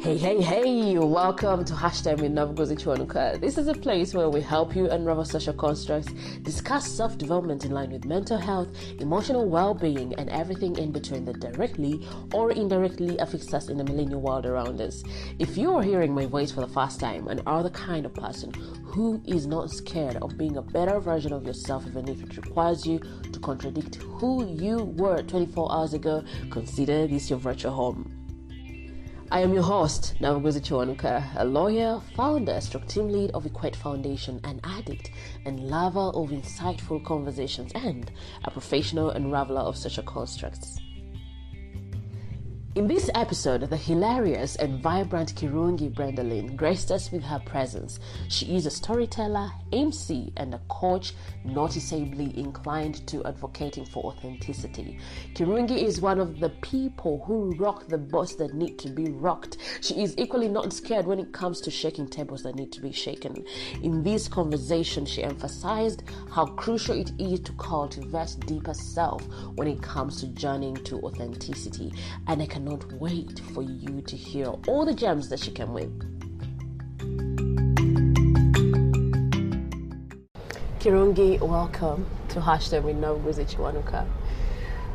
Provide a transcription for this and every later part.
Hey, welcome to Hashtag with Navigozi Chwanuka. This is a place where we help you unravel social constructs, discuss self-development in line with mental health, emotional well-being, and everything in between that directly or indirectly affects us in the millennial world around us. If you are hearing my voice for the first time and are the kind of person who is not scared of being a better version of yourself, even if it requires you to contradict who you were 24 hours ago, consider this your virtual home. I am your host, Navigozi Chwanuka, a lawyer, founder, team lead of Equate Foundation, an addict and lover of insightful conversations, and a professional unraveler of social constructs. In this episode, the hilarious and vibrant Kirungi Brendalynn graced us with her presence. She is a storyteller, MC, and a coach noticeably inclined to advocating for authenticity. Kirungi is one of the people who rock the boats that need to be rocked. She is equally not scared when it comes to shaking tables that need to be shaken. In this conversation, she emphasized how crucial it is to cultivate deeper self when it comes to journeying to authenticity, and I cannot wait for you to hear all the gems that she came with. Kirungi, welcome to Hashtag with Navigozi Chwanuka.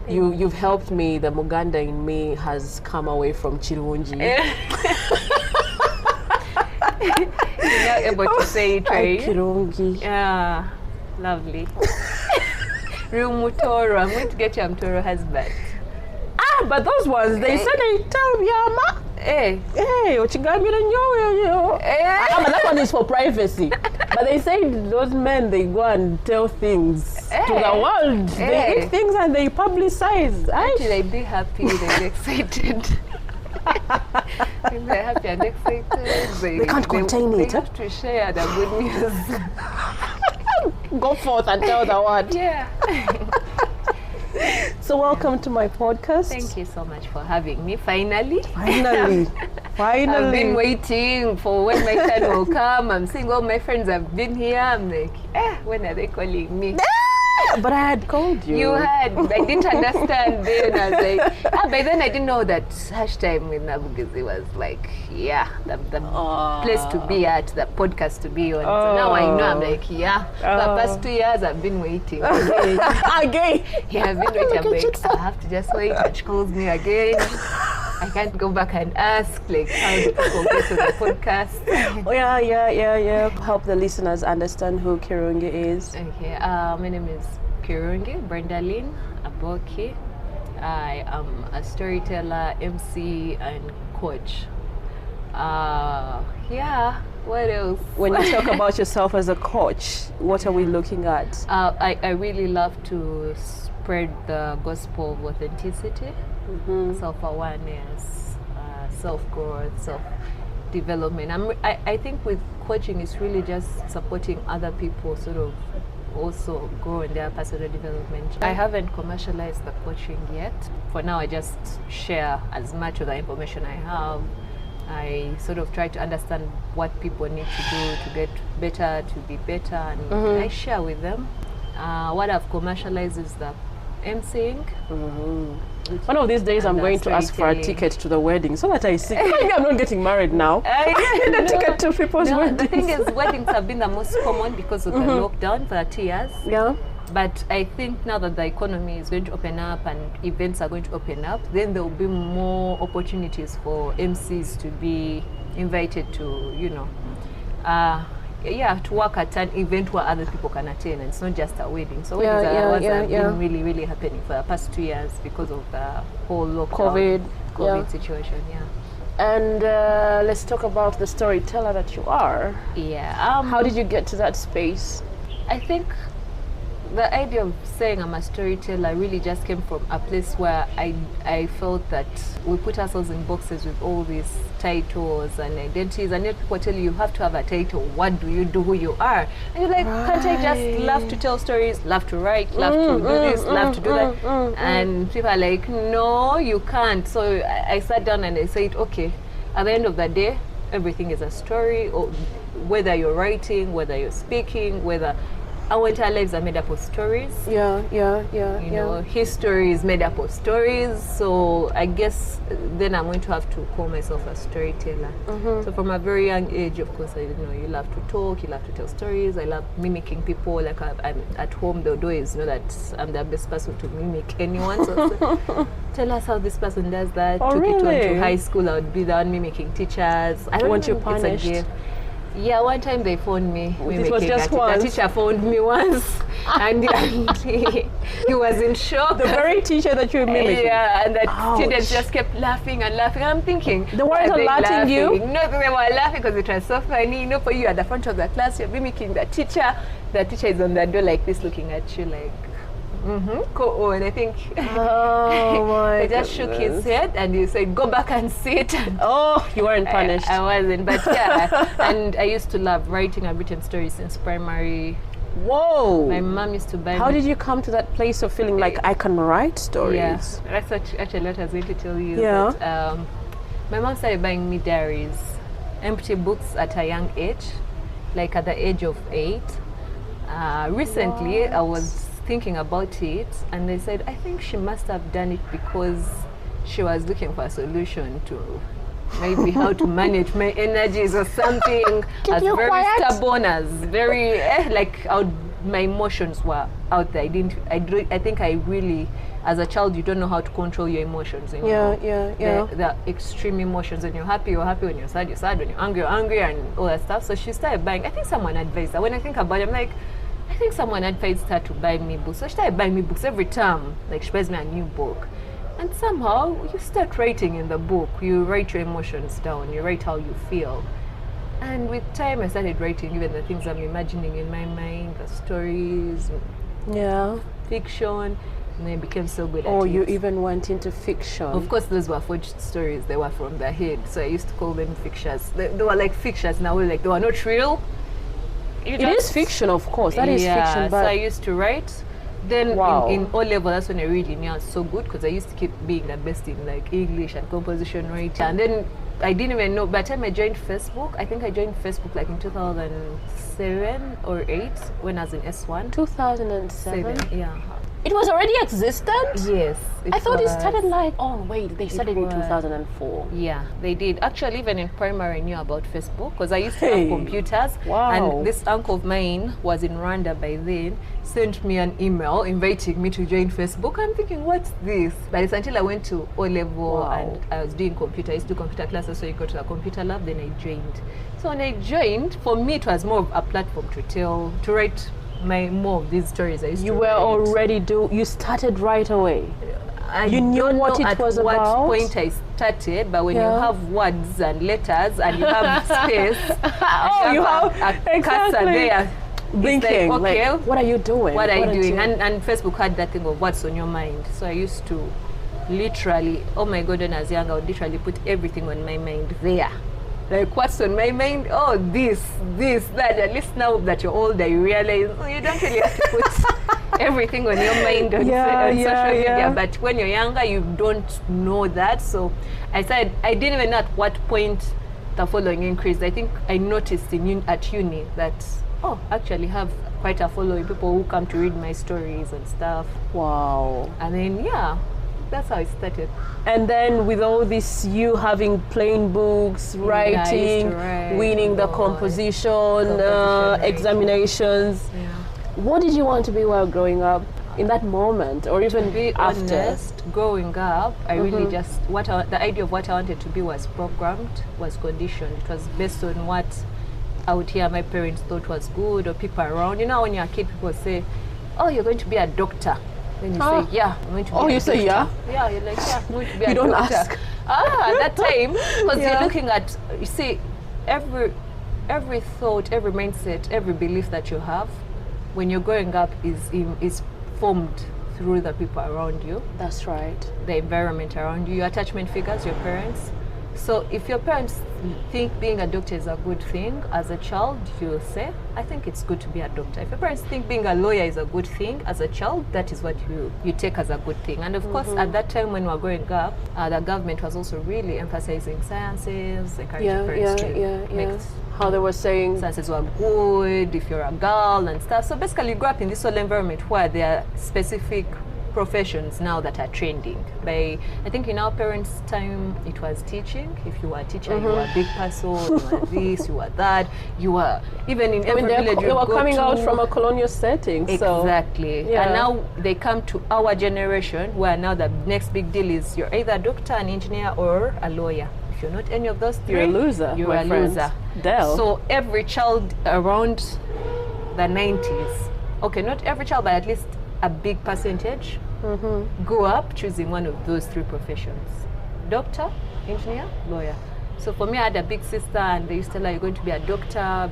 You've helped me. The Muganda in me has come away from Kirungi. You're not able to say it, right? Kirungi. Yeah, lovely. Real Mutoro. I'm going to get you a Mutoro husband. But those ones, they said they tell me, hey, but that one is for privacy. But they say those men, they go and tell things to the world. They eat things and they publicize. Actually, they'd be happy, they'd be excited. They're happy and excited. They can't contain it. They have to share the good news. Go forth and tell the world. Yeah. So welcome to my podcast. Thank you so much for having me. Finally. Finally. I've been waiting for when my turn will come. I'm seeing all my friends have been here. I'm like, when are they calling me? But I had called you. You had. I didn't understand then. I was like, by then I didn't know that Hashtag with Navigozi was like, the place to be at, the podcast to be on. So now I know. I'm like, for the past 2 years I've been waiting. Again. I've been waiting. I'm like, I have to just wait. And she calls me again. I can't go back and ask, like, how do people get to the podcast? Yeah. Help the listeners understand who Kirungi is. Okay, my name is Kirungi Brendalynn Aboki. I am a storyteller, MC, and coach. What else? When you talk about yourself as a coach, what are we looking at? I really love to spread the gospel of authenticity, self-awareness, self-growth, self-development. I think with coaching, it's really just supporting other people sort of also grow in their personal development. I haven't commercialized the coaching yet. For now, I just share as much of the information I have. I sort of try to understand what people need to do to get better, to be better, and I share with them. What I've commercialized is the emceeing. One of these days, I'm going to ask for a ticket to the wedding so that I see. Maybe I'm not getting married now. I need a ticket to people's weddings. The thing is, weddings have been the most common because of the lockdown for 2 years. Yeah. But I think now that the economy is going to open up and events are going to open up, then there will be more opportunities for MCs to be invited to, to work at an event where other people can attend, and it's not just a wedding. So weddings have been really, really happening for the past 2 years because of the whole lockdown, COVID situation. And let's talk about the storyteller that you are. How did you get to that space? I think the idea of saying I'm a storyteller really just came from a place where I felt that we put ourselves in boxes with all these titles and identities, and yet people tell you have to have a title. What do you do? Who you are? And you're like, can't I just love to tell stories, love to write, love to do this, love to do that? And people are like, no, you can't. So I sat down and I said, okay, at the end of the day, everything is a story, or whether you're writing, whether you're speaking, whether our entire lives are made up of stories. Yeah. You know, history is made up of stories. So I guess then I'm going to have to call myself a storyteller. So from a very young age, of course, you love to talk, you love to tell stories. I love mimicking people. Like I'm at home, they'll always know that I'm the best person to mimic anyone. So tell us how this person does that. Oh, Took really? it on to high school. I would be the one mimicking teachers. I don't Weren't you know if it's a punished? gift. Yeah, one time they phoned me. It was just once. The teacher phoned me once, and he was in shock. The very teacher that you mimicked. Yeah, and the Ouch. students just kept laughing and laughing. I'm thinking, They weren't why are they alerting you? No, they were laughing because it was so funny. You know, for you at the front of the class, you're mimicking the teacher. The teacher is on the door like this, looking at you like, go on. I think Oh my he just shook his head and he said, go back and sit. Oh, you weren't punished. I wasn't, but yeah. And I used to love writing. I've written stories since primary. Whoa. My mom used to buy How me. did you come to that place of feeling like I can write stories? Yeah, that's actually what I was going to tell you. Yeah. That, my mom started buying me diaries, empty books at a young age, like at the age of 8. Recently, I was thinking about it, and they said I think she must have done it because she was looking for a solution to maybe how to manage my energies or something. Keep As you very quiet. stubborn, as very my emotions were out there. I think I really, as a child, you don't know how to control your emotions anymore. Yeah. The extreme emotions. When you're happy, when you're sad, you're sad. When you're angry, and all that stuff. So she started buying. I think someone advised her. When I think about it, I'm like, I think someone advised her to buy me books. So she started buying me books every time. Like she buys me a new book. And somehow you start writing in the book. You write your emotions down. You write how you feel. And with time, I started writing even the things I'm imagining in my mind, the stories, Yeah. fiction. And I became so good at it. Oh, you even went into fiction. Of course, those were forged stories. They were from the head. So I used to call them fictions. They were like fictions now. Like they were not real. It is fiction, of course. That is fiction. But so I used to write. Then Wow. in O level, that's when I really knew I was so good because I used to keep being the best in like English and composition writing. And then I didn't even know. By the time I joined Facebook, I think I joined Facebook like in 2007 or 8 when I was in S1. 2007. Yeah. It was already existent? Yes. I thought it was. started like, oh wait, they started in was. 2004. Yeah, they did. Actually, even in primary, I knew about Facebook because I used to Hey. have computers. Wow. And this uncle of mine was in Rwanda by then, sent me an email inviting me to join Facebook. I'm thinking, what's this? But it's until I went to O level Wow. and I was doing computer. I used to do computer classes, so you go to the computer lab, then I joined. So when I joined, for me, it was more of a platform to write more of these stories I used You to were write. already you started right away. I You knew don't what know it at was what about? point I started, but when Yeah. you have words and letters and you have space, Oh, and you a have- cursor exactly. there. Blinking. It's like, okay, Like, what are you doing? what are you are doing? And Facebook had that thing of what's on your mind. So I used to literally, oh my God, when I was young, I would literally put everything on my mind there. Like what's on my mind? Oh, this, that. At least now that you're older, you realize you don't really have to put everything on your mind on, on social media. But when you're younger, you don't know that. So I said I didn't even know at what point the following increased. I think I noticed at uni that actually have quite a following, people who come to read my stories and stuff. Wow. And then that's how it started. And then with all this, you having plain books, writing, write, winning the composition writing. examinations. Yeah. What did you want to be while growing up in that moment, or even To be after? honest, growing up, I really just the idea of what I wanted to be was programmed, was conditioned. It was based on what I would hear my parents thought was good, or people around. You know, when you're a kid, people say, "Oh, you're going to be a doctor." Then you say, "Yeah, I'm going to be." Oh, a you say, doctor." "Yeah." Yeah, you're like, "Yeah, I'm going to be a You don't doctor." ask. At that time, because Yeah. you're looking at, you see, every thought, every mindset, every belief that you have, when you're growing up, is formed through the people around you, That's right. the environment around you, your attachment figures, your parents. So if your parents think being a doctor is a good thing, as a child, you'll say, I think it's good to be a doctor. If your parents think being a lawyer is a good thing, as a child, that is what you take as a good thing. And of course, at that time when we were growing up, the government was also really emphasizing sciences, encouraging parents to make How they were saying Sciences were good if you're a girl and stuff. So basically you grow up in this whole environment where there are specific professions now that are trending. I think in our parents' time it was teaching. If you were a teacher, you were a big person, you were this, you were that, you were even in every village they were coming out from a colonial setting. Exactly. So, yeah. And now they come to our generation where now the next big deal is you're either a doctor, an engineer, or a lawyer. If you're not any of those three, you're a loser. You're a loser. So every child around the 90s, okay, not every child, but at least a big percentage, grew up choosing one of those three professions: doctor, engineer, lawyer. So for me, I had a big sister, and they used to tell her, you're going to be a doctor.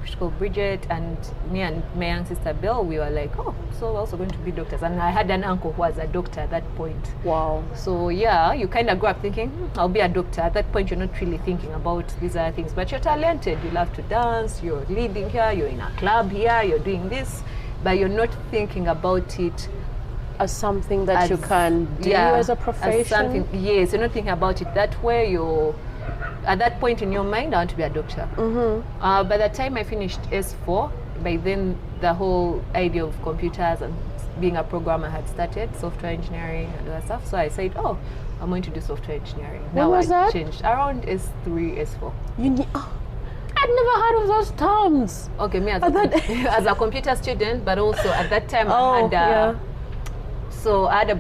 She's called Bridget, and me and my young sister Belle, we were like, oh, so we're also going to be doctors. And I had an uncle who was a doctor at that point. Wow. So yeah, you kind of grow up thinking, I'll be a doctor. At that point, you're not really thinking about these other things, but you're talented. You love to dance, you're leading here, you're in a club here, you're doing this, but you're not thinking about it as something that you can do as a profession. As something, yes, you're not thinking about it that way. You're at that point in your mind, I want to be a doctor. By the time I finished S4, by then the whole idea of computers and being a programmer had started, software engineering and all that stuff. So I said, oh, I'm going to do software engineering. When was that? Changed around S3, S4. I'd never heard of those terms. Okay, me as a computer student, but also at that time I had so I had a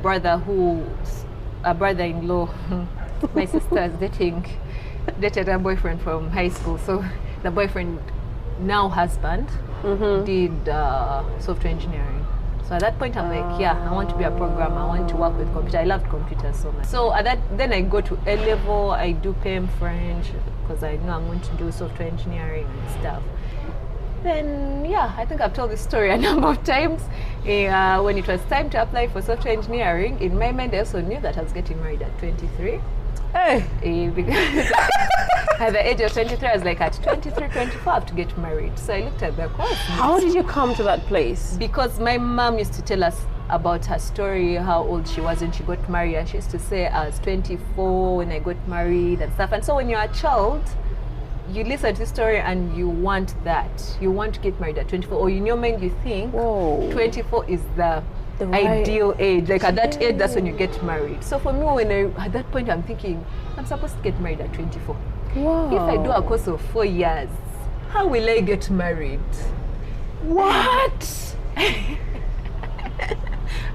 brother-in-law. My sister is dated a boyfriend from high school. So the boyfriend, now husband, did software engineering. So at that point I'm like, yeah, I want to be a programmer. I want to work with computer. I loved computers so much. So then I go to A level. I do PM French because I know I'm going to do software engineering and stuff. Then yeah, I think I've told this story a number of times. When it was time to apply for software engineering, in my mind I also knew that I was getting married at 23. Because at the age of 23, I was like, at 23, 24, I have to get married. So I looked at the course. How did you come to that place? Because my mom used to tell us about her story, how old she was when she got married. And she used to say, I was 24 when I got married and stuff. And so when you're a child, you listen to the story and you want that. You want to get married at 24. Or in your mind, you think 24 is the ideal age. Like at that age, that's when you get married. So for me, at that point, I'm thinking, I'm supposed to get married at 24. Wow. If I do a course of 4 years, how will I get married? What?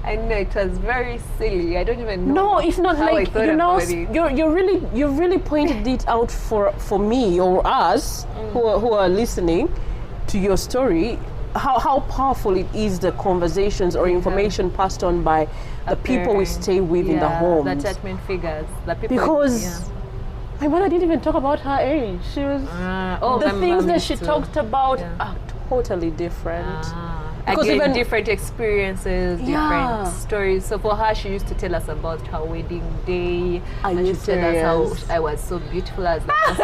I know it was very silly. I don't even know. No, it's not how like you really pointed it out for me or us who are listening to your story. How powerful it is, the conversations or information passed on by the people we stay with in the home. The attachment figures. The people, because my mother didn't even talk about her age. She was the things that she talked about are totally different. Because again, different experiences, different stories. So for her, she used to tell us about her wedding day. And she told us how I was so beautiful as the first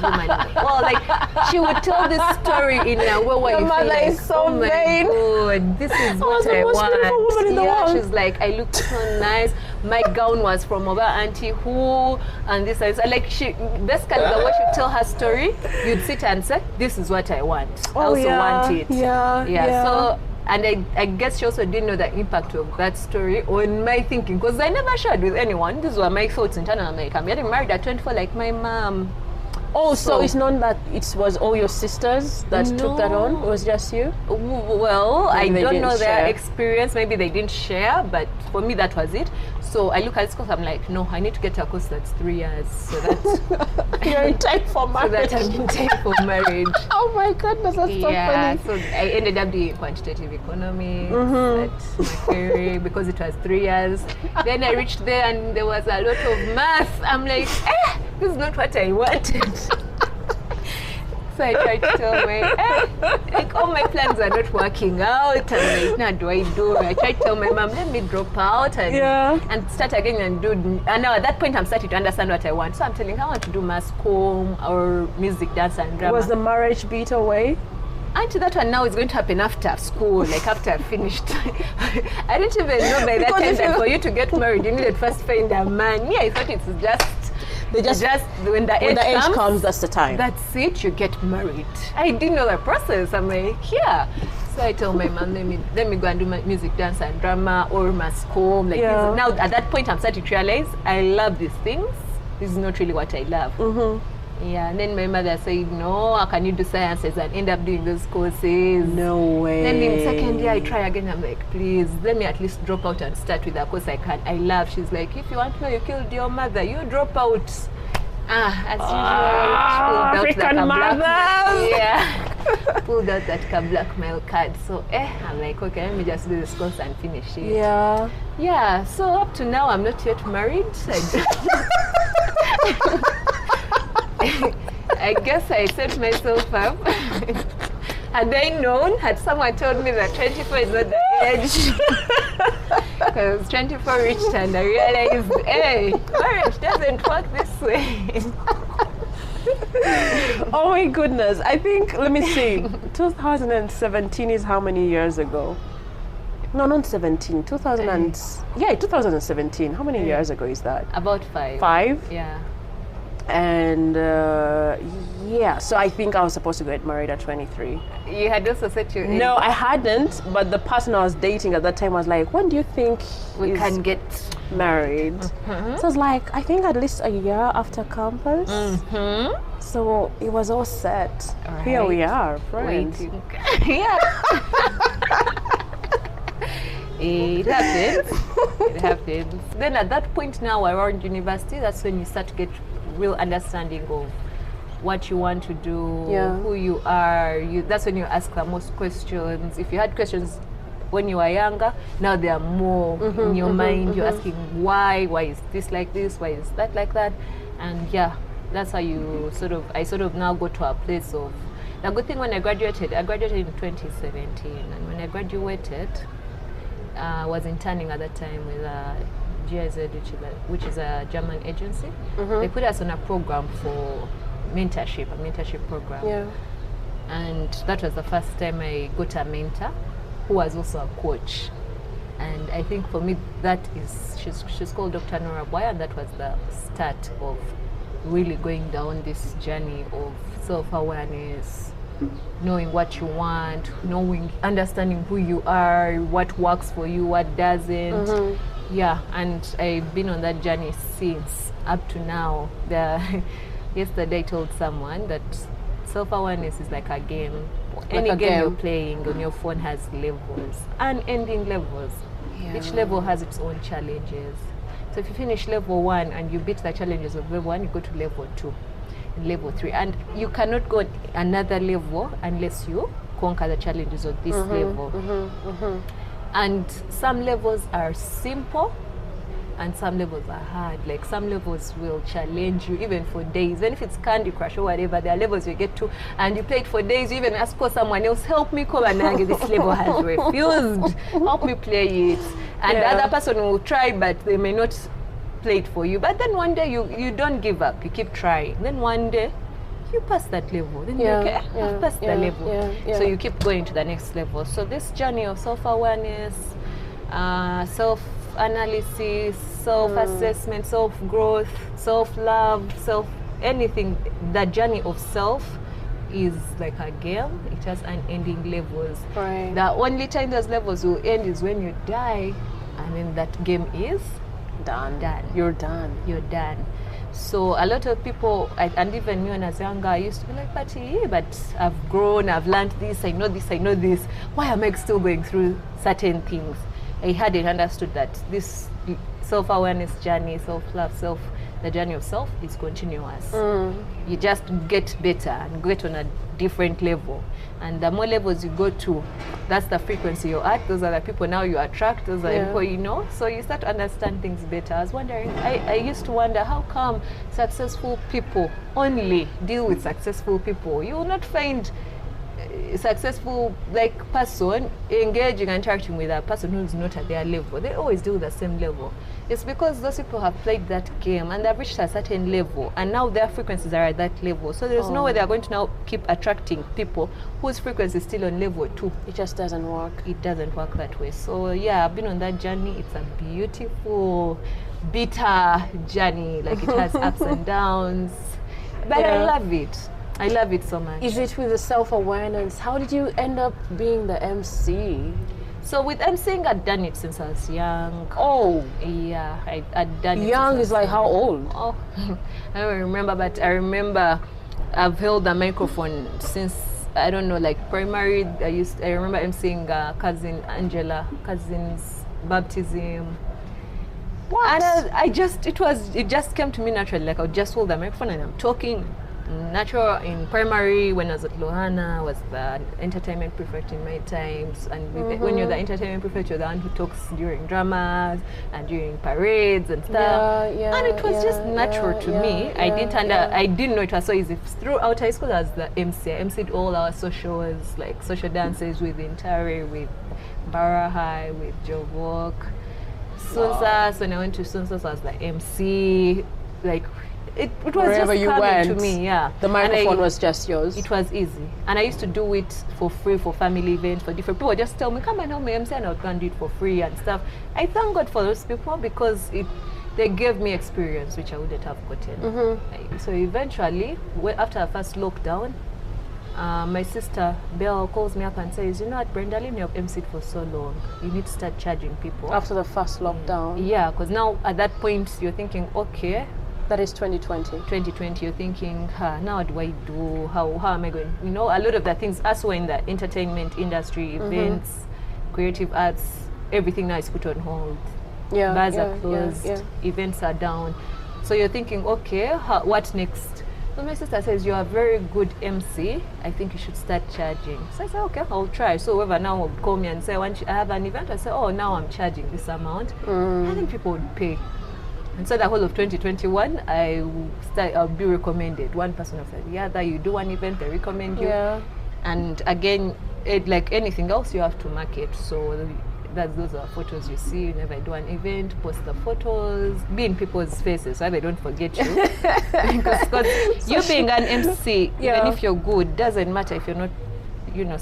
woman in the world. Like, she would tell this story in a way where you feel like, so oh vain. my God, this is what I want. She's like, I looked so nice. My gown was from over Auntie Who, and this and like she basically the way she tell her story, you'd sit and say, this is what I want. I also want it. So. And I guess she also didn't know the impact of that story on my thinking, because I never shared with anyone. These were my thoughts internally. I'm like, I'm getting married at 24 like my mom. Oh, so it's not that it was all your sisters that took that on? It was just you? Well, I don't know their experience. Maybe they didn't share, but for me that was it. So I look at this course, I'm like, no, I need to get a course that's 3 years. So that you're in time for marriage. So that I'm in time for marriage. Oh my goodness, that's so funny. So I ended up doing quantitative economics at my career because it was 3 years. Then I reached there and there was a lot of math. I'm like, this is not what I wanted. So I tried to tell like all my plans are not working out. I'm like, now do I do? I tried to tell my mom, let me drop out and start again and do. And now at that point, I'm starting to understand what I want. So I'm telling her I want to do mass comm or music, dance, and drama. Was the marriage beat away? And to that one now it's going to happen after school, like after I finished. I didn't even know by that time that for you to get married, you needed first find a man. Yeah, I thought it's just They just when the age comes, that's the time. That's it. You get married. I didn't know the process. I'm like, yeah. So I told my mom, let me go and do my music, dance, and drama, or mass comm. Like this. Now at that point, I'm starting to realize I love these things. This is not really what I love. Yeah, and then my mother said, no, how can you do sciences and end up doing those courses? No way. Then in second year, I try again. I'm like, please, let me at least drop out and start with a course I can. I love. She's like, if you want to know you killed your mother, you drop out. As usual, African mothers. Yeah, pulled out that blackmail card. So, I'm like, okay, let me just do this course and finish it. Yeah. Yeah, so up to now, I'm not yet married. I guess I set myself up. Had I known, had someone told me that 24 is not the age, because 24 reached and I realized, hey, marriage doesn't work this way. Oh my goodness. I think, let me see, 2017 is how many years ago? No, not 17. 2017. How many years ago is that? About 5. 5? Yeah. And yeah, so I think I was supposed to get married at 23. You had also set your age? No, I hadn't, but the person I was dating at that time was like, when do you think we can get married? So I was like, I think at least a year after campus. So it was all set. Right. Here we are, friends. Waiting. Yeah. It happens. It happens. Then at that point now around university, that's when you start to get real understanding of what you want to do, who you are. That's when you ask the most questions. If you had questions when you were younger, now there are more in your mind. You're asking why is this like this? Why is that like that? And yeah, that's how you I sort of now go to a place of, the good thing when I graduated in 2017, and when I graduated, I was interning at that time with GIZ, which is a German agency. They put us on a program for a mentorship program. Yeah. And that was the first time I got a mentor who was also a coach. And I think for me, that is, she's called Dr. Nora Boy, and that was the start of really going down this journey of self-awareness, knowing what you want, understanding who you are, what works for you, what doesn't. Yeah, and I've been on that journey since up to now. Yesterday I told someone that self-awareness is like a game. Any game you're playing on your phone has levels, unending levels. Yeah. Each level has its own challenges. So if you finish level 1 and you beat the challenges of level 1, you go to level 2 and level 3. And you cannot go another level unless you conquer the challenges of this level. And some levels are simple and some levels are hard. Like some levels will challenge you even for days. Even if it's Candy Crush or whatever, there are levels you get to and you play it for days. You even ask for someone else, help me come and this level has refused. Help me play it. And the other person will try, but they may not play it for you. But then one day you don't give up. You keep trying. Then one day you pass that level. Then you're like, I've passed the level. So you keep going to the next level. So this journey of self-awareness, self-analysis, self-assessment, self-growth, self-love, anything, the journey of self is like a game. It has unending levels. Right. The only time those levels will end is when you die, and then that game is done. You're done. So a lot of people, and even me when I was younger, I used to be like, but I've grown, I've learned this, I know this. Why am I still going through certain things? I hadn't understood that this self-awareness journey, self-love, the journey of self is continuous. You just get better and get on a different level. And the more levels you go to, that's the frequency you're at. Those are the people now you attract. Those are the people you know. So you start to understand things better. I was wondering, I used to wonder, how come successful people only deal with successful people? You will not find successful like person engaging and interacting with a person who's not at their level, they always do the same level. It's because those people have played that game and they've reached a certain level, and now their frequencies are at that level. So there's no way they're going to now keep attracting people whose frequency is still on level 2. It just doesn't work. It doesn't work that way. So yeah, I've been on that journey. It's a beautiful, bitter journey. Like, it has ups and downs, but I love it. I love it so much. Is it with the self-awareness? How did you end up being the MC? So with emceeing, I'd done it since I was young. Oh. Yeah, I'd done it. Young is like how old? Oh, I don't remember, but I remember I've held the microphone since, I don't know, like primary. I remember emceeing cousin Angela, cousin's baptism. What? And it just came to me naturally. Like, I would just hold the microphone and I'm talking. Natural. In primary, when I was at Lohana, I was the entertainment prefect in my times, and when you're the entertainment prefect, you're the one who talks during dramas and during parades and stuff. And it was just natural to me. I didn't know it was so easy. Throughout high school, I was the MC. I emceed all our socials, like social dances with Intare, with Barahai, with Jovok. Sunsas, when I went to Sunsas, I was the MC. Like, it was wherever just you coming went, to me, yeah. The microphone was just yours. It was easy, and I used to do it for free for family events, for different people. Just tell me, come and help me MC, and I'll go and do it for free and stuff. I thank God for those people because they gave me experience which I wouldn't have gotten. So eventually, after our first lockdown, my sister Belle calls me up and says, you know what, Brendalynn, you've emceed for so long. You need to start charging people. After the first lockdown? Yeah, because now at that point you're thinking, okay. That is 2020. 2020, you're thinking, now what do I do? How am I going? You know, a lot of the things, us were in the entertainment industry, events, creative arts, everything now is put on hold. Bars are closed, events are down. So you're thinking, okay, what next? So my sister says, you're a very good MC. I think you should start charging. So I said, okay, I'll try. So whoever now would call me and say, I have an event, I say, oh, now I'm charging this amount. I think people would pay. And so the whole of 2021, I'll be recommended. One person will say, yeah, that you do one event, they recommend you. And again, like anything else, you have to market. So those are photos you see whenever I do an event, post the photos, be in people's faces so they don't forget you. because you being an MC, even if you're good, doesn't matter if you're not,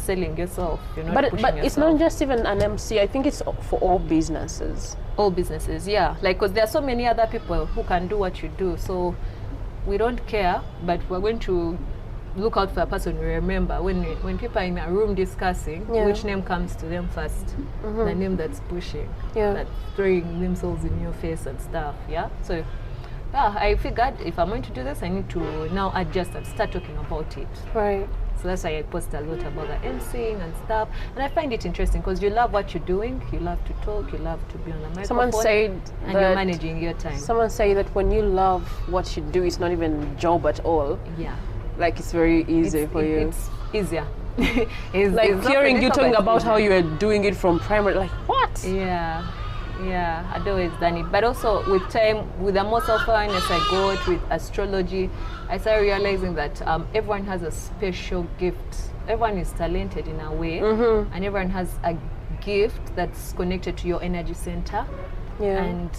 selling yourself. You're not pushing yourself. It's not just even an MC. I think it's for all businesses. All businesses, yeah. Like, because there are so many other people who can do what you do. So we don't care, but we're going to look out for a person we remember. When people are in a room discussing, which name comes to them first? The name that's pushing, that's throwing themselves in your face and stuff, So I figured if I'm going to do this, I need to now adjust and start talking about it. Right. So that's why I post a lot about the emceeing and stuff. And I find it interesting because you love what you're doing, you love to talk, you love to be on a microphone. Someone said and you're managing your time. Someone say that when you love what you do, it's not even a job at all. Yeah. Like, it's very easy for you. It's easier. It's like hearing you talking about how you were doing it from primary, like, what? Yeah, I'd always done it. But also with time, with the more self-awareness I got with astrology, I started realizing that everyone has a special gift. Everyone is talented in a way, and everyone has a gift that's connected to your energy center. And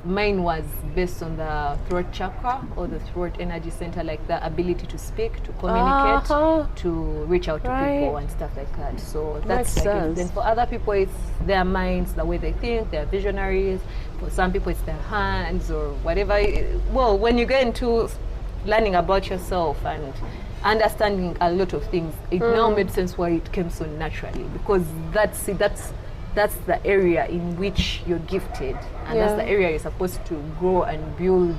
mine was based on the throat chakra or the throat energy center, like the ability to speak, to communicate, to reach out to people and stuff like that. So that's the gift. Then for other people, it's their minds, the way they think, they're visionaries. For some people, it's their hands or whatever. Well, when you get into learning about yourself and understanding a lot of things, it now made sense why it came so naturally, because that's the area in which you're gifted, and that's the area you're supposed to grow and build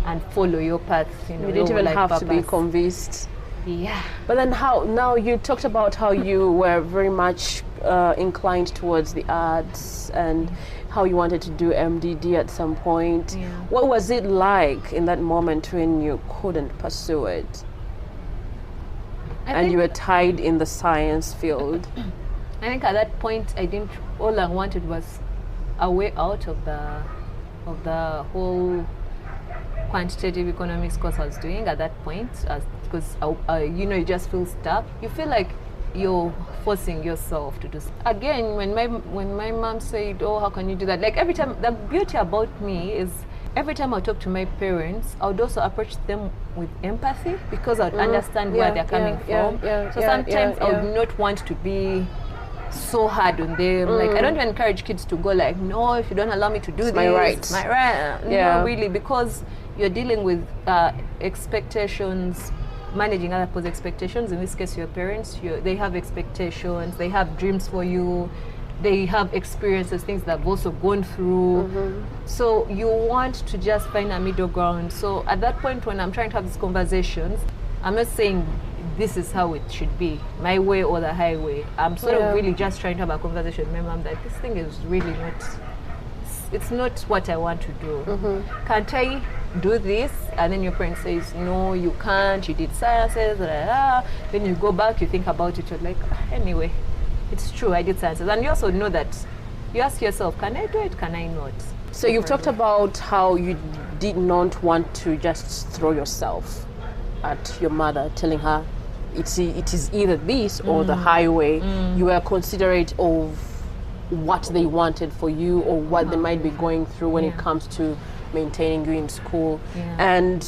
and follow your path. You didn't even have to be convinced. Yeah. But then now you talked about how you were very much inclined towards the arts and how you wanted to do MDD at some point. What was it like in that moment when you couldn't pursue it? And you were tied in the science field? I think at that point, all I wanted was a way out of the whole quantitative economics course I was doing at that point, because you just feel stuck. You feel like you're forcing yourself to do. Again, when my mom said, "Oh, how can you do that?" Like every time, the beauty about me is every time I talk to my parents, I would also approach them with empathy because I'd understand where they're coming from. So sometimes I would not want to be so hard on them. Like I don't even encourage kids to go like, "No, if you don't allow me to do this, my right." My right. No, really, because you're dealing with expectations, managing other people's expectations. In this case, your parents, they have expectations, they have dreams for you, they have experiences, things that have also gone through. So you want to just find a middle ground. So at that point, when I'm trying to have these conversations, I'm not saying this is how it should be, my way or the highway. I'm sort of really just trying to have a conversation with my mom that this thing is really not, it's not what I want to do. Can't I do this? And then your parent says, no, you can't, you did sciences, then you go back, you think about it, you're like, anyway, it's true, I did sciences. And you also know that, you ask yourself, can I do it, can I not? So you've talked about how you did not want to just throw yourself at your mother, telling her it is either this or the highway. You were considerate of what they wanted for you or what they might be going through when it comes to maintaining you in school. And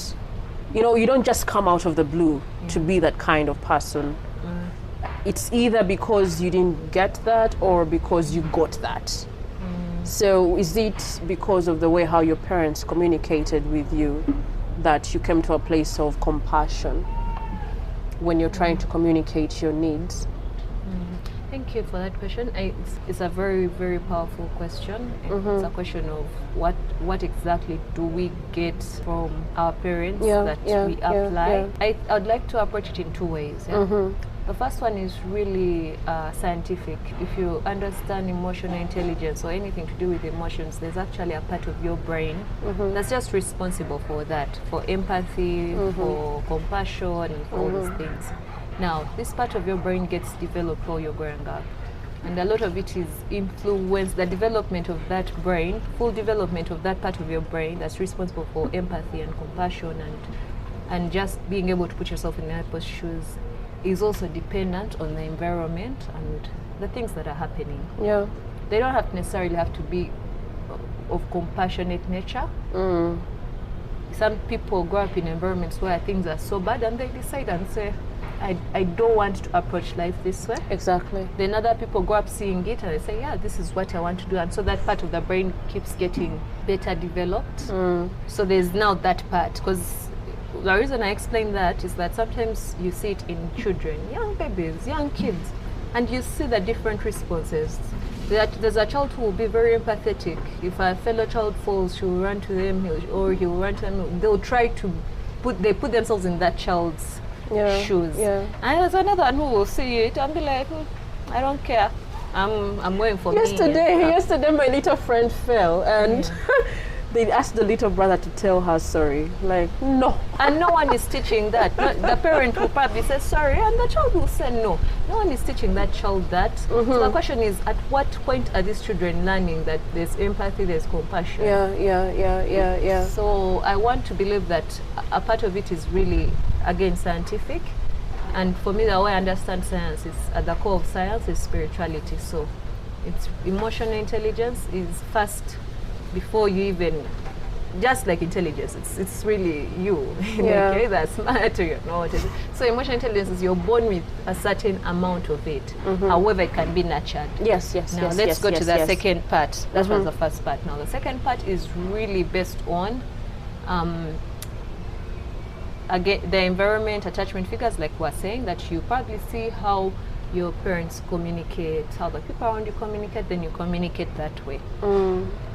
you don't just come out of the blue to be that kind of person. It's either because you didn't get that or because you got that. So is it because of the way how your parents communicated with you that you came to a place of compassion when you're trying to communicate your needs? Thank you for that question. It's a very, very powerful question. It's a question of what exactly do we get from our parents that we apply. I'd like to approach it in two ways. The first one is really scientific. If you understand emotional intelligence or anything to do with emotions, there's actually a part of your brain that's just responsible for that, for empathy, for compassion, and for all these things. Now, this part of your brain gets developed while you're growing up. And a lot of it is influenced, the development of that brain, full development of that part of your brain that's responsible for empathy and compassion and just being able to put yourself in other people's shoes is also dependent on the environment and the things that are happening. They don't necessarily have to be of compassionate nature. Some people grow up in environments where things are so bad and they decide and say, I don't want to approach life this way. Exactly. Then other people grow up seeing it and they say, yeah, this is what I want to do. And so that part of the brain keeps getting better developed. So there's now that part. Because the reason I explain that is that sometimes you see it in children, young babies, young kids, and you see the different responses. There's a child who will be very empathetic. If a fellow child falls, she will run to them, he will run to them. They'll try to put themselves in that child's shoes. And there's another one who will see it and be like, I don't care. I'm going for me. Yesterday my little friend fell and they asked the little brother to tell her sorry. Like, no. And no one is teaching that. The parent will probably say sorry and the child will say no. No one is teaching that child that. So the question is, at what point are these children learning that there's empathy, there's compassion? So I want to believe that a part of it is really, again, scientific. And for me, the way I understand science is, at the core of science is spirituality. So it's emotional intelligence is first before you even, just like intelligence, it's really you. Okay, that's smart, you know what it is. So emotional intelligence is you're born with a certain amount of it. However, it can be nurtured. Now let's go to the second part. That was the first part. Now the second part is really based on again, the environment, attachment figures, like we're saying, that you probably see how your parents communicate, how the people around you communicate, then you communicate that way.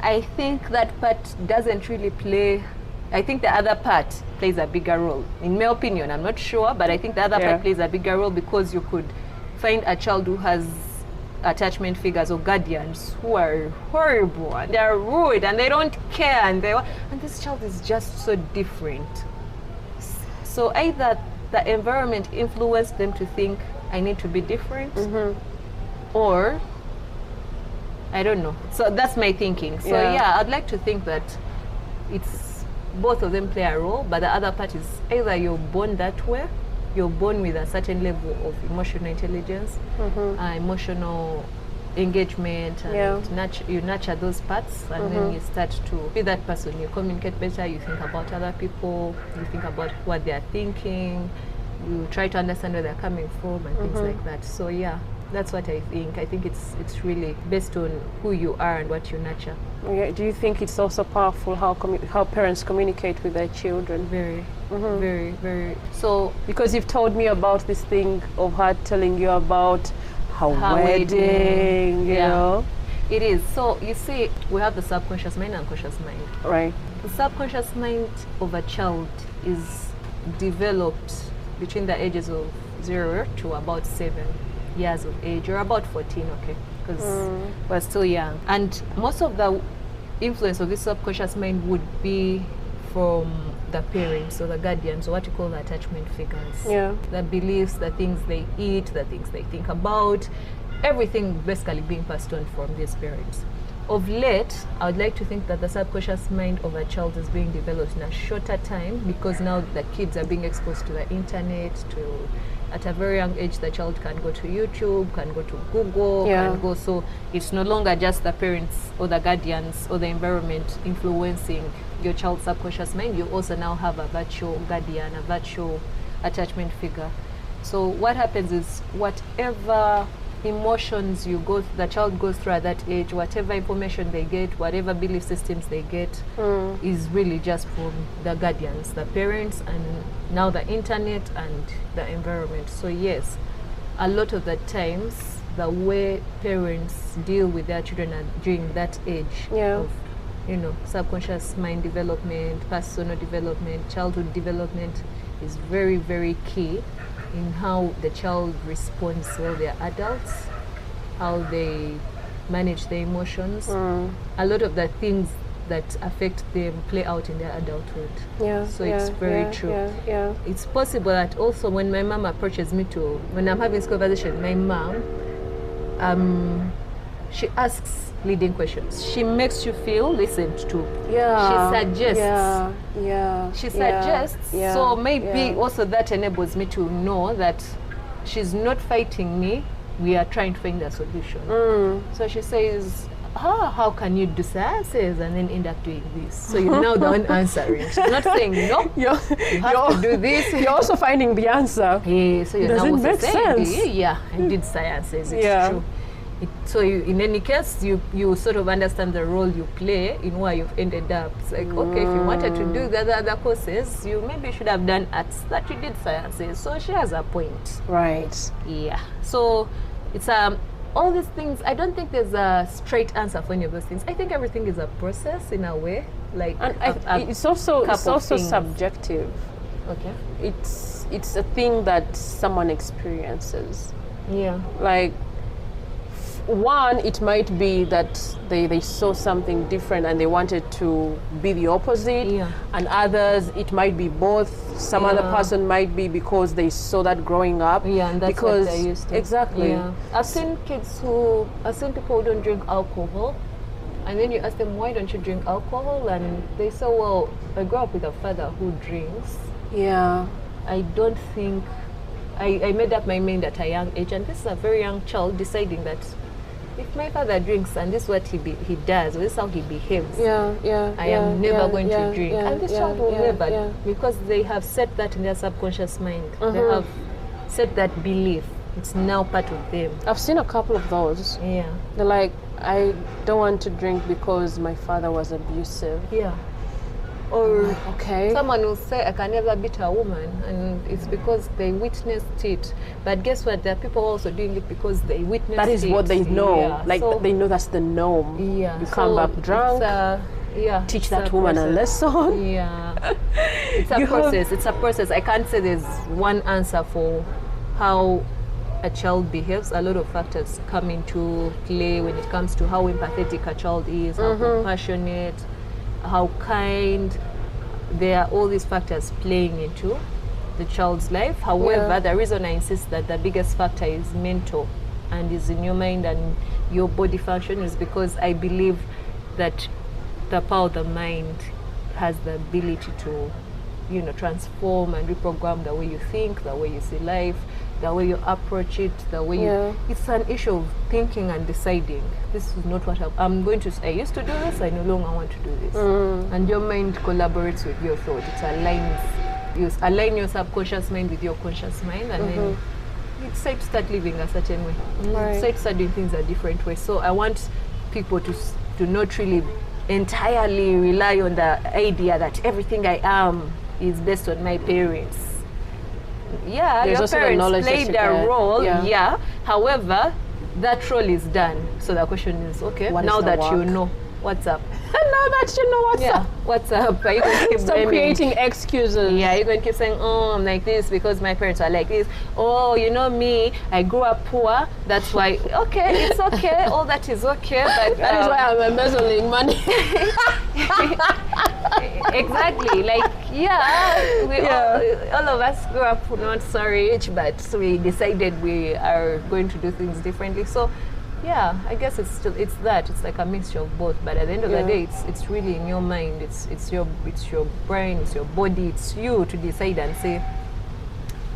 I think that part doesn't really play, I think the other part plays a bigger role. In my opinion, I'm not sure, but I think the other part plays a bigger role because you could find a child who has attachment figures or guardians who are horrible and they're rude and they don't care and this child is just so different. So either the environment influenced them to think I need to be different, or I don't know. So that's my thinking. So I'd like to think that it's both of them play a role, but the other part is either you're born that way, you're born with a certain level of emotional intelligence, emotional engagement, and you nurture those parts, and then you start to be that person. You communicate better, you think about other people, you think about what they are thinking, you try to understand where they're coming from and things like that. So yeah, that's what I think. I think it's really based on who you are and what you nurture. Yeah. Do you think it's also powerful how parents communicate with their children? Very, very, very. So because you've told me about this thing of her telling you about her wedding, you know? It is. So you see, we have the subconscious mind and conscious mind. Right. The subconscious mind of a child is developed between the ages of 0 to about 7 years of age, or about 14, okay? Because we're still young. And most of the influence of this subconscious mind would be from the parents or the guardians, or what you call the attachment figures. Yeah. The beliefs, the things they eat, the things they think about, everything basically being passed on from these parents. Of late, I would like to think that the subconscious mind of a child is being developed in a shorter time, because now the kids are being exposed to the internet. At a very young age, the child can go to YouTube, can go to Google, can go. So it's no longer just the parents or the guardians or the environment influencing your child's subconscious mind. You also now have a virtual guardian, a virtual attachment figure. So what happens is, whatever emotions the child goes through at that age, whatever information they get, whatever belief systems they get, is really just from the guardians, the parents, and now the internet and the environment. So yes, a lot of the times the way parents deal with their children during that age of, you know, subconscious mind development, personal development, childhood development, is very, very key in how the child responds while they're adults, how they manage their emotions. A lot of the things that affect them play out in their adulthood. So it's very true. It's possible that also when my mom approaches me when I'm having this conversation, my mom, she asks leading questions. She makes you feel listened to. She suggests. She suggests. So maybe also that enables me to know that she's not fighting me. We are trying to find a solution. So she says, how can you do sciences and then end up doing this? So you're now the one answering. She's not saying no. You have to do this. You're also finding the answer. So you're now also saying, I did sciences. It's true. So in any case, you sort of understand the role you play in why you've ended up. It's like, okay, if you wanted to do the other courses, you maybe should have done arts, that you did sciences. So she has a point. Right. So it's all these things. I don't think there's a straight answer for any of those things. I think everything is a process in a way. Like, and it's also subjective. Okay. It's a thing that someone experiences. Like, one, it might be that they saw something different and they wanted to be the opposite, and others it might be both. Some other person might be because they saw that growing up, and that's because what they're used to. Exactly. I've seen people who don't drink alcohol, and then you ask them, why don't you drink alcohol, and they say, well, I grew up with a father who drinks. I don't think I made up my mind at a young age, and this is a very young child deciding that if my father drinks and this is what he does, this is how he behaves, I am never going to drink. And this child will never, because they have set that in their subconscious mind. They have set that belief. It's now part of them. I've seen a couple of those. They're like, I don't want to drink because my father was abusive. Or someone will say, I can never beat a woman, and it's because they witnessed it. But guess what? There are people also doing it because they witnessed it. That is what they know. So they know that's the norm. You come back drunk, teach that woman a lesson. It's a process. It's a process. I can't say there's one answer for how a child behaves. A lot of factors come into play when it comes to how empathetic a child is, how compassionate, how kind. There are all these factors playing into the child's life. However, the reason I insist that the biggest factor is mental and is in your mind and your body function is because I believe that the power of the mind has the ability to, you know, transform and reprogram the way you think, the way you see life, the way you approach it, the way you... It's an issue of thinking and deciding. This is not what I'm going to... I used to do this, I no longer want to do this. And your mind collaborates with your thought. It aligns. You align your subconscious mind with your conscious mind, and then you decide to start living a certain way. You decide to start doing things a different way. So I want people to not really entirely rely on the idea that everything I am is based on my parents. Yeah, There's your parents played a role, However, that role is done. So the question is, okay, now that you know what's up. And now that you know what's up, are you going to keep stop creating excuses? Yeah, you're going to keep saying, oh, I'm like this because my parents are like this. Oh, you know me, I grew up poor, that's why. Okay, it's okay, all that is okay. But that is why I'm embezzling money. Exactly, like, all of us grew up not so rich, but we decided we are going to do things differently. So yeah, I guess it's that. It's like a mixture of both. But at the end of the day, it's really in your mind. It's your brain. It's your body. It's you to decide and say,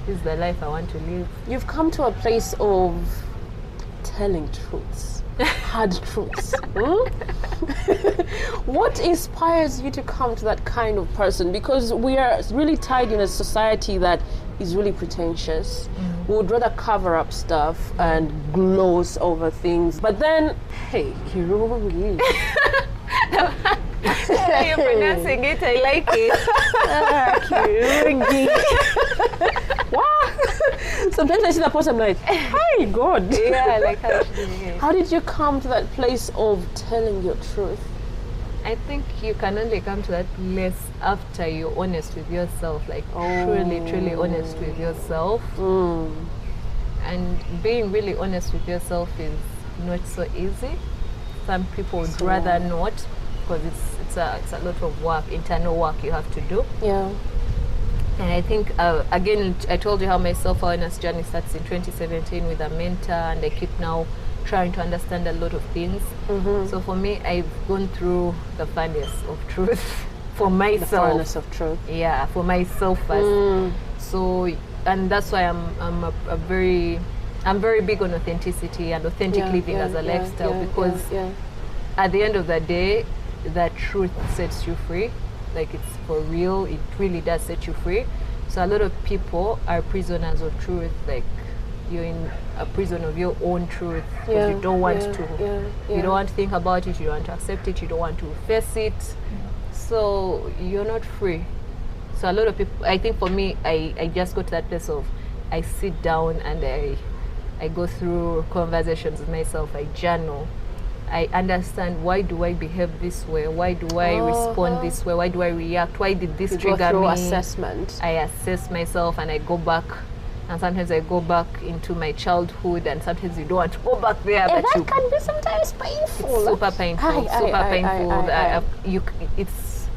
this is the life I want to live. You've come to a place of telling truths, hard truths. What inspires you to come to that kind of person? Because we are really tied in a society that is really pretentious. We would rather cover up stuff and gloss over things. But then, hey, Kirungi. You're pronouncing it, I like it. Kirungi. Wow. Sometimes I see that post, I'm like, hey, God. Yeah, like how she did it. How did you come to that place of telling your truth? I think you can only come to that place after you're honest with yourself, like truly honest with yourself. And being really honest with yourself is not so easy. Some people would rather not, because it's a lot of work, internal work you have to do. Yeah. And I think, again, I told you how my self-awareness journey starts in 2017 with a mentor, and I keep now trying to understand a lot of things. So for me, I've gone through the furnace of truth for myself. The furnace of truth. Yeah, for myself first. So, and that's why I'm very big on authenticity and authentic living as a lifestyle, because at the end of the day, the truth sets you free. Like, it's for real, it really does set you free. So a lot of people are prisoners of truth, like you're in a prison of your own truth, because you don't want to you don't want to think about it, you don't want to accept it, you don't want to face it, so you're not free. So a lot of people, I think for me, I just go to that place of, I sit down and I go through conversations with myself, I journal, I understand, why do I behave this way, why do I respond this way, why do I react, why did this trigger me? Assessment. I assess myself and I go back. And sometimes I go back into my childhood, and sometimes you don't want to go back there. And but that can be sometimes painful. It's super painful.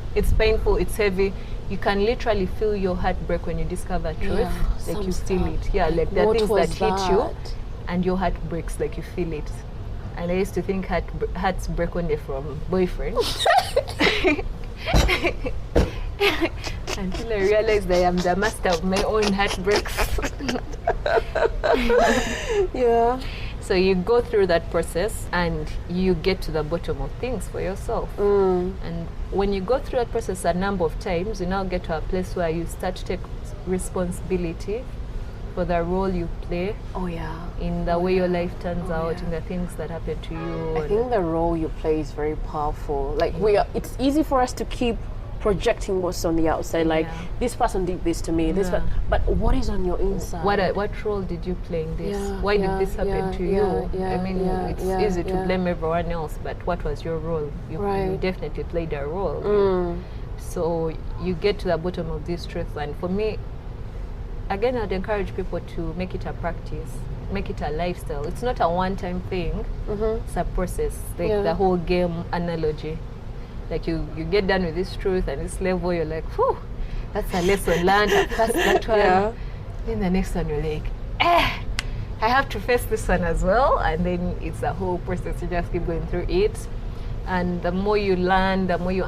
It's painful. It's heavy. You can literally feel your heart break when you discover truth. Like you feel it. Yeah, like there are things that hit you, and your heart breaks. Like you feel it. And I used to think hearts break only from boyfriends. Until I realized I am the master of my own heartbreaks. So you go through that process and you get to the bottom of things for yourself. And when you go through that process a number of times, you now get to a place where you start to take responsibility for the role you play in the way your life turns out, in the things that happen to you. I think the role you play is very powerful. Like it's easy for us to keep projecting what's on the outside, like this person did this to me, but what is on your inside? What role did you play in this? Why did this happen to you? I mean, it's easy to blame everyone else, but what was your role? You definitely played a role. So you get to the bottom of this truth, and for me, again, I'd encourage people to make it a practice, make it a lifestyle. It's not a one-time thing. It's a process, like the whole game analogy. Like you get done with this truth and this level, you're like, whew, that's a lesson learned, I passed that one. Then the next one, you're like, I have to face this one as well. And then it's a whole process, you just keep going through it. And the more you learn, the more you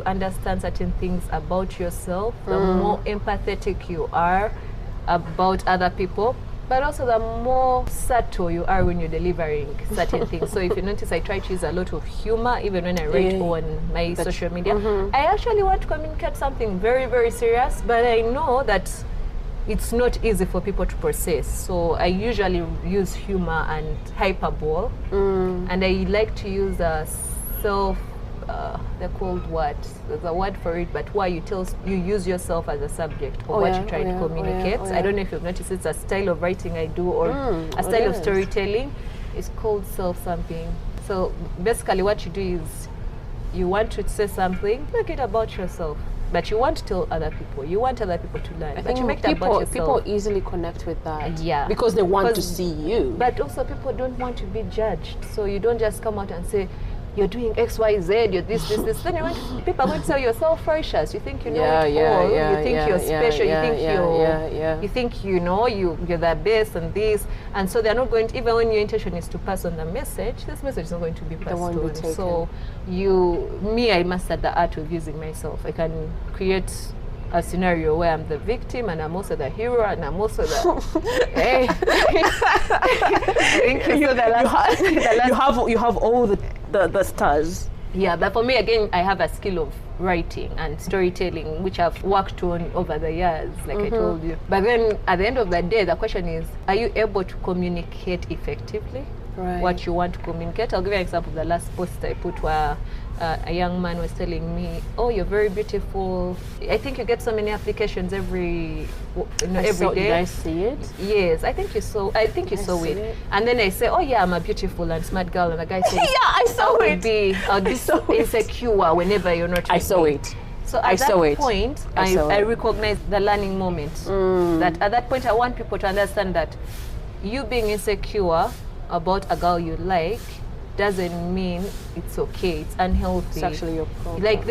understand certain things about yourself, the more empathetic you are about other people, but also the more subtle you are when you're delivering certain things. So if you notice, I try to use a lot of humor even when I write on my social media. I actually want to communicate something very, very serious, but I know that it's not easy for people to process. So I usually use humor and hyperbole, and I like to use a they're called what? There's a word for it, but why you use yourself as a subject of what you try to communicate. I don't know if you've noticed, it's a style of writing I do, or a style of storytelling. It's called self-something. So basically what you do is you want to say something, make it about yourself. But you want to tell other people. You want other people to learn. But you make it about yourself. People easily connect with that. Yeah. Because they want to see you. But also people don't want to be judged. So you don't just come out and say, you're doing X, Y, Z, you're this. Then people are going to say you're self-righteous. You think you know it all. You think you're special. You think you know you're the best and this. And so they're not going to, even when your intention is to pass on the message, this message is not going to be passed on. So I mastered the art of using myself. I can create a scenario where I'm the victim and I'm also the hero and I'm also the hey. I think you have all the stars. Yeah, but for me again, I have a skill of writing and storytelling, which I've worked on over the years, like I told you. But then at the end of the day, the question is, are you able to communicate effectively what you want to communicate? I'll give you an example. The last post I put where a young man was telling me, "Oh, you're very beautiful. I think you get so many applications every day." Did I see it? Yes, I think you saw it. And then I say, "Oh yeah, I'm a beautiful and smart girl," and the guy says, "Yeah, I saw it. I'll be so insecure whenever you're not." I saw it. So at that point, I recognize the learning moment. That at that point, I want people to understand that you being insecure about a girl you like doesn't mean it's okay. It's unhealthy. It's actually your problem. Like,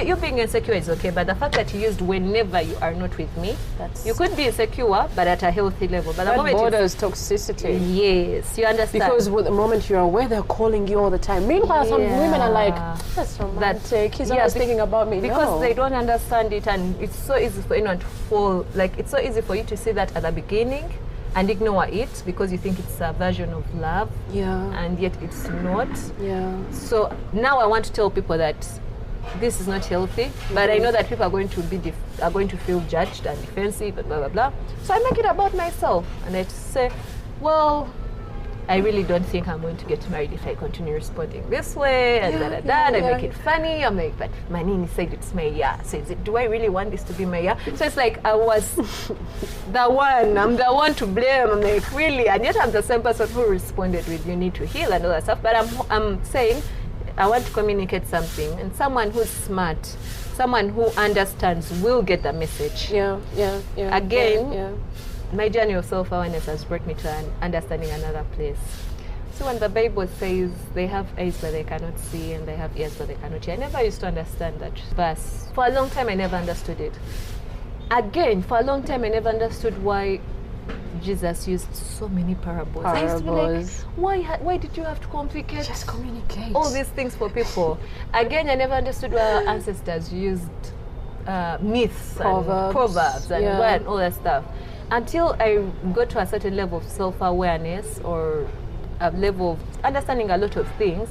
you being insecure is okay, but the fact that you used whenever you are not with me, you could be insecure, but at a healthy level. But the moment borders toxicity. Yes, you understand. Because the moment you're aware, they're calling you all the time. Meanwhile, some women are like, that's romantic. He's always thinking about me. Because they don't understand it, and it's so easy for anyone to fall. Like, it's so easy for you to say that at the beginning and ignore it because you think it's a version of love, and yet it's not. So now I want to tell people that this is not healthy, but I know that people are going to feel judged and defensive and blah blah blah. So I make it about myself, and I say, well, I really don't think I'm going to get married if I continue responding this way, and I make it funny. I'm like, but my name said it's my yeah. So do I really want this to be my yeah? So it's like I was I'm the one to blame. I'm like, really? And yet I'm the same person who responded with, you need to heal and all that stuff. But I'm saying I want to communicate something, and someone who's smart, someone who understands will get the message. Again, my journey of self-awareness has brought me to understanding another place. So when the Bible says they have eyes but they cannot see and they have ears but they cannot hear, I never used to understand that verse. For a long time I never understood it. Again, for a long time I never understood why Jesus used so many parables. I used to be like, why did you have to complicate? Just communicate all these things for people. Again, I never understood why our ancestors used myths and proverbs and all that stuff. Until I got to a certain level of self-awareness or a level of understanding a lot of things,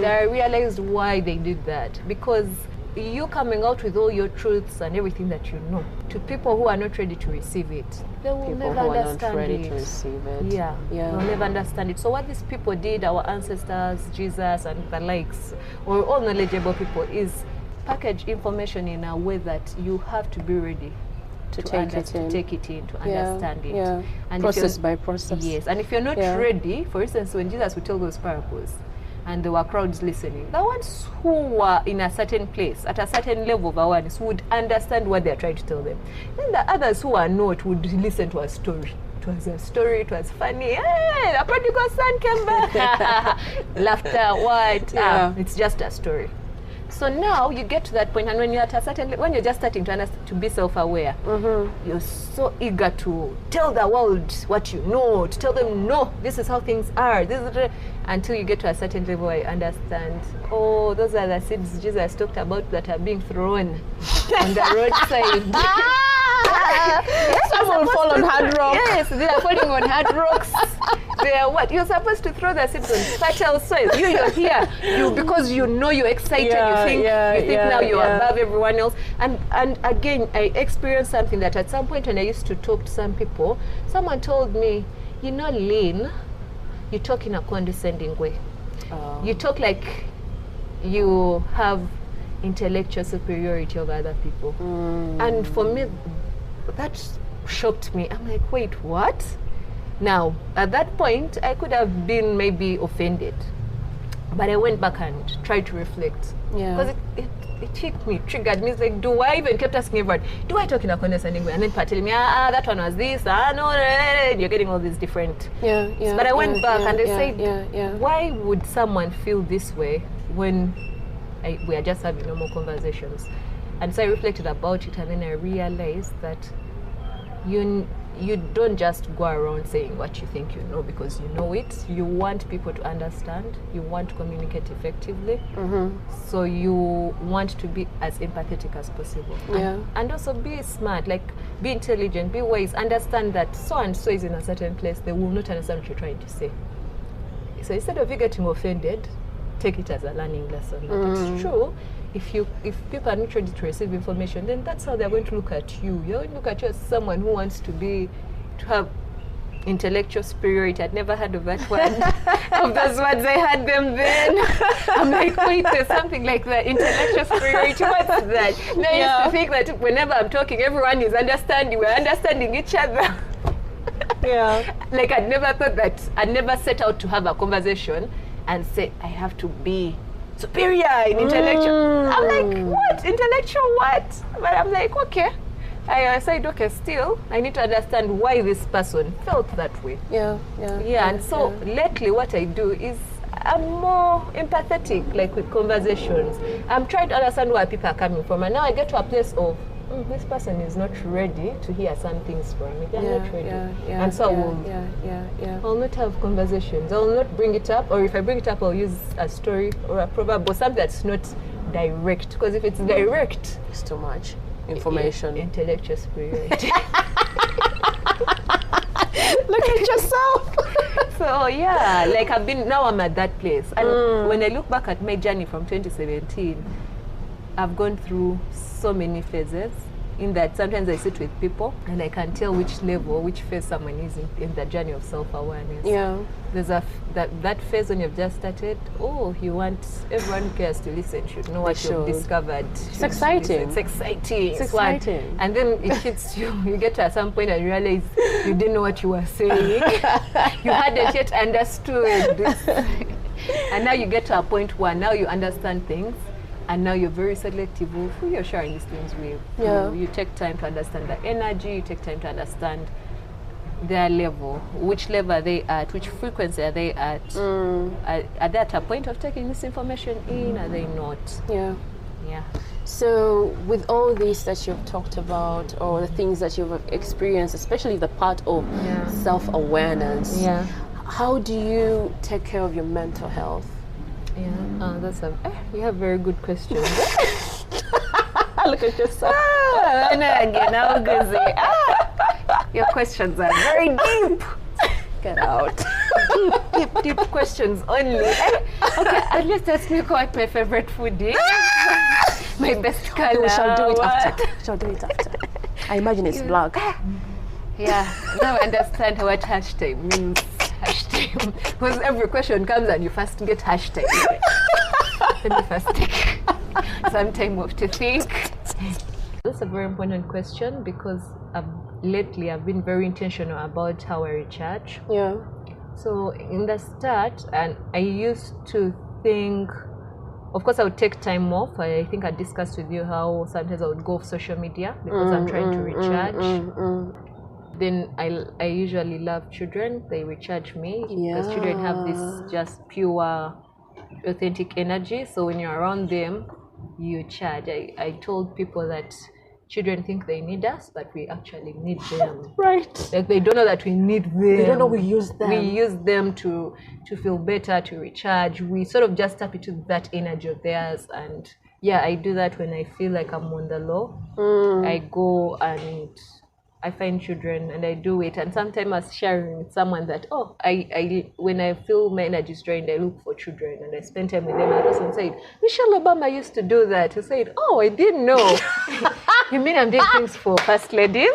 that I realized why they did that. Because you coming out with all your truths and everything that you know to people who are not ready to receive it, they will never understand it. They'll never understand it. So what these people did, our ancestors, Jesus and the likes, or all knowledgeable people, is package information in a way that you have to be ready to take it in, to understand it. And process by process. Yes, and if you're not ready, for instance, when Jesus would tell those parables, and there were crowds listening, the ones who were in a certain place, at a certain level of awareness, would understand what they're trying to tell them. Then the others who are not would listen to a story. It was a story, it was funny. Hey, the prodigal son came back. Laughter, what? It's just a story. So now you get to that point, and when you're at a certain, when you're just starting to be self-aware, you're so eager to tell the world what you know, to tell them, no, this is how things are. Until you get to a certain level, I understand. Oh, those are the seeds Jesus talked about that are being thrown on the roadside. Some will fall on hard rock. Yes, they are falling on hard rocks. They are what? You're supposed to throw the seeds on fertile soil. You're here. Because you know you're excited. You think now you're above everyone else. And again, I experienced something that at some point when I used to talk to some people, someone told me, you know, Lynn, you talk in a condescending way. You talk like you have intellectual superiority over other people. And for me, that shocked me. I'm like, wait, what? Now, at that point, I could have been maybe offended. But I went back and tried to reflect. Because it hit me, triggered me. It's like, do I even kept asking everyone, do I talk in a condescending way? And then telling me, that one was this, no, you're getting all these different. But I went back and I said, why would someone feel this way when we are just having normal conversations? And so I reflected about it, and then I realized that you don't just go around saying what you think you know because you know it. You want people to understand. You want to communicate effectively. So you want to be as empathetic as possible. And also be smart, like be intelligent, be wise, understand that so and so is in a certain place. They will not understand what you're trying to say. So instead of you getting offended, take it as a learning lesson. It's true. If people are not ready to receive information, then that's how they're going to look at you. You're going to look at you as someone who wants to have intellectual superiority. I'd never heard of that word. Of those words, I had them then. I'm like, wait, there's something like that. Intellectual superiority, what's that? Now I used to think that whenever I'm talking, everyone is understanding. We're understanding each other. Like I'd never thought that. I'd never set out to have a conversation and say, I have to be superior in intellectual. I'm like, what? Intellectual what? But I'm like, okay. I said, okay, still, I need to understand why this person felt that way. And so lately what I do is I'm more empathetic, like with conversations. I'm trying to understand where people are coming from. And now I get to a place of, this person is not ready to hear some things from me. They're not ready. And so I'll not have conversations. I'll not bring it up, or if I bring it up, I'll use a story or a proverb or something that's not direct. Because if it's direct, it's too much information. Intellectual superiority. Look at yourself. So like I'm at that place. And when I look back at my journey from 2017, I've gone through so many phases, in that sometimes I sit with people and I can tell which level, which phase someone is in the journey of self-awareness. There's that phase when you've just started, you want everyone who cares to listen should know what you've discovered. It's exciting. It's exciting. And then it hits you. You get to some point and realize you didn't know what you were saying. You hadn't yet understood. And now you get to a point where now you understand things. And now you're very selective of who you're sharing these things with. You take time to understand the energy, you take time to understand their level, which level are they at, which frequency are they at. Are they at a point of taking this information in, are they not? So with all this that you've talked about, or the things that you've experienced, especially the part of self-awareness, how do you take care of your mental health? You have very good questions. Look at yourself. Your questions are very deep. Get out. Deep questions only. Okay, at least ask me what my favorite food is. My best color. We shall do it after. I imagine it's black. Now I understand what hashtag means. Hashtag. Because every question comes and you first get hashtag. Let me first take some time off to think. That's a very important question because lately I've been very intentional about how I recharge. So in the start, and I used to think, of course I would take time off. I think I discussed with you how sometimes I would go off social media because I'm trying to recharge. Then I usually love children. They recharge me because children have this just pure, authentic energy. So when you're around them, you charge. I told people that children think they need us, but we actually need them. Right. Like, they don't know that we need them. They don't know we use them. We use them to feel better, to recharge. We sort of just tap into that energy of theirs. And yeah, I do that when I feel like I'm on the low. I go and I find children and I do it. And sometimes I was sharing with someone that, I when I feel my energy is drained, I look for children and I spend time with them. And the person said, Michelle Obama used to do that. He said, oh, I didn't know. You mean I'm doing things for first ladies?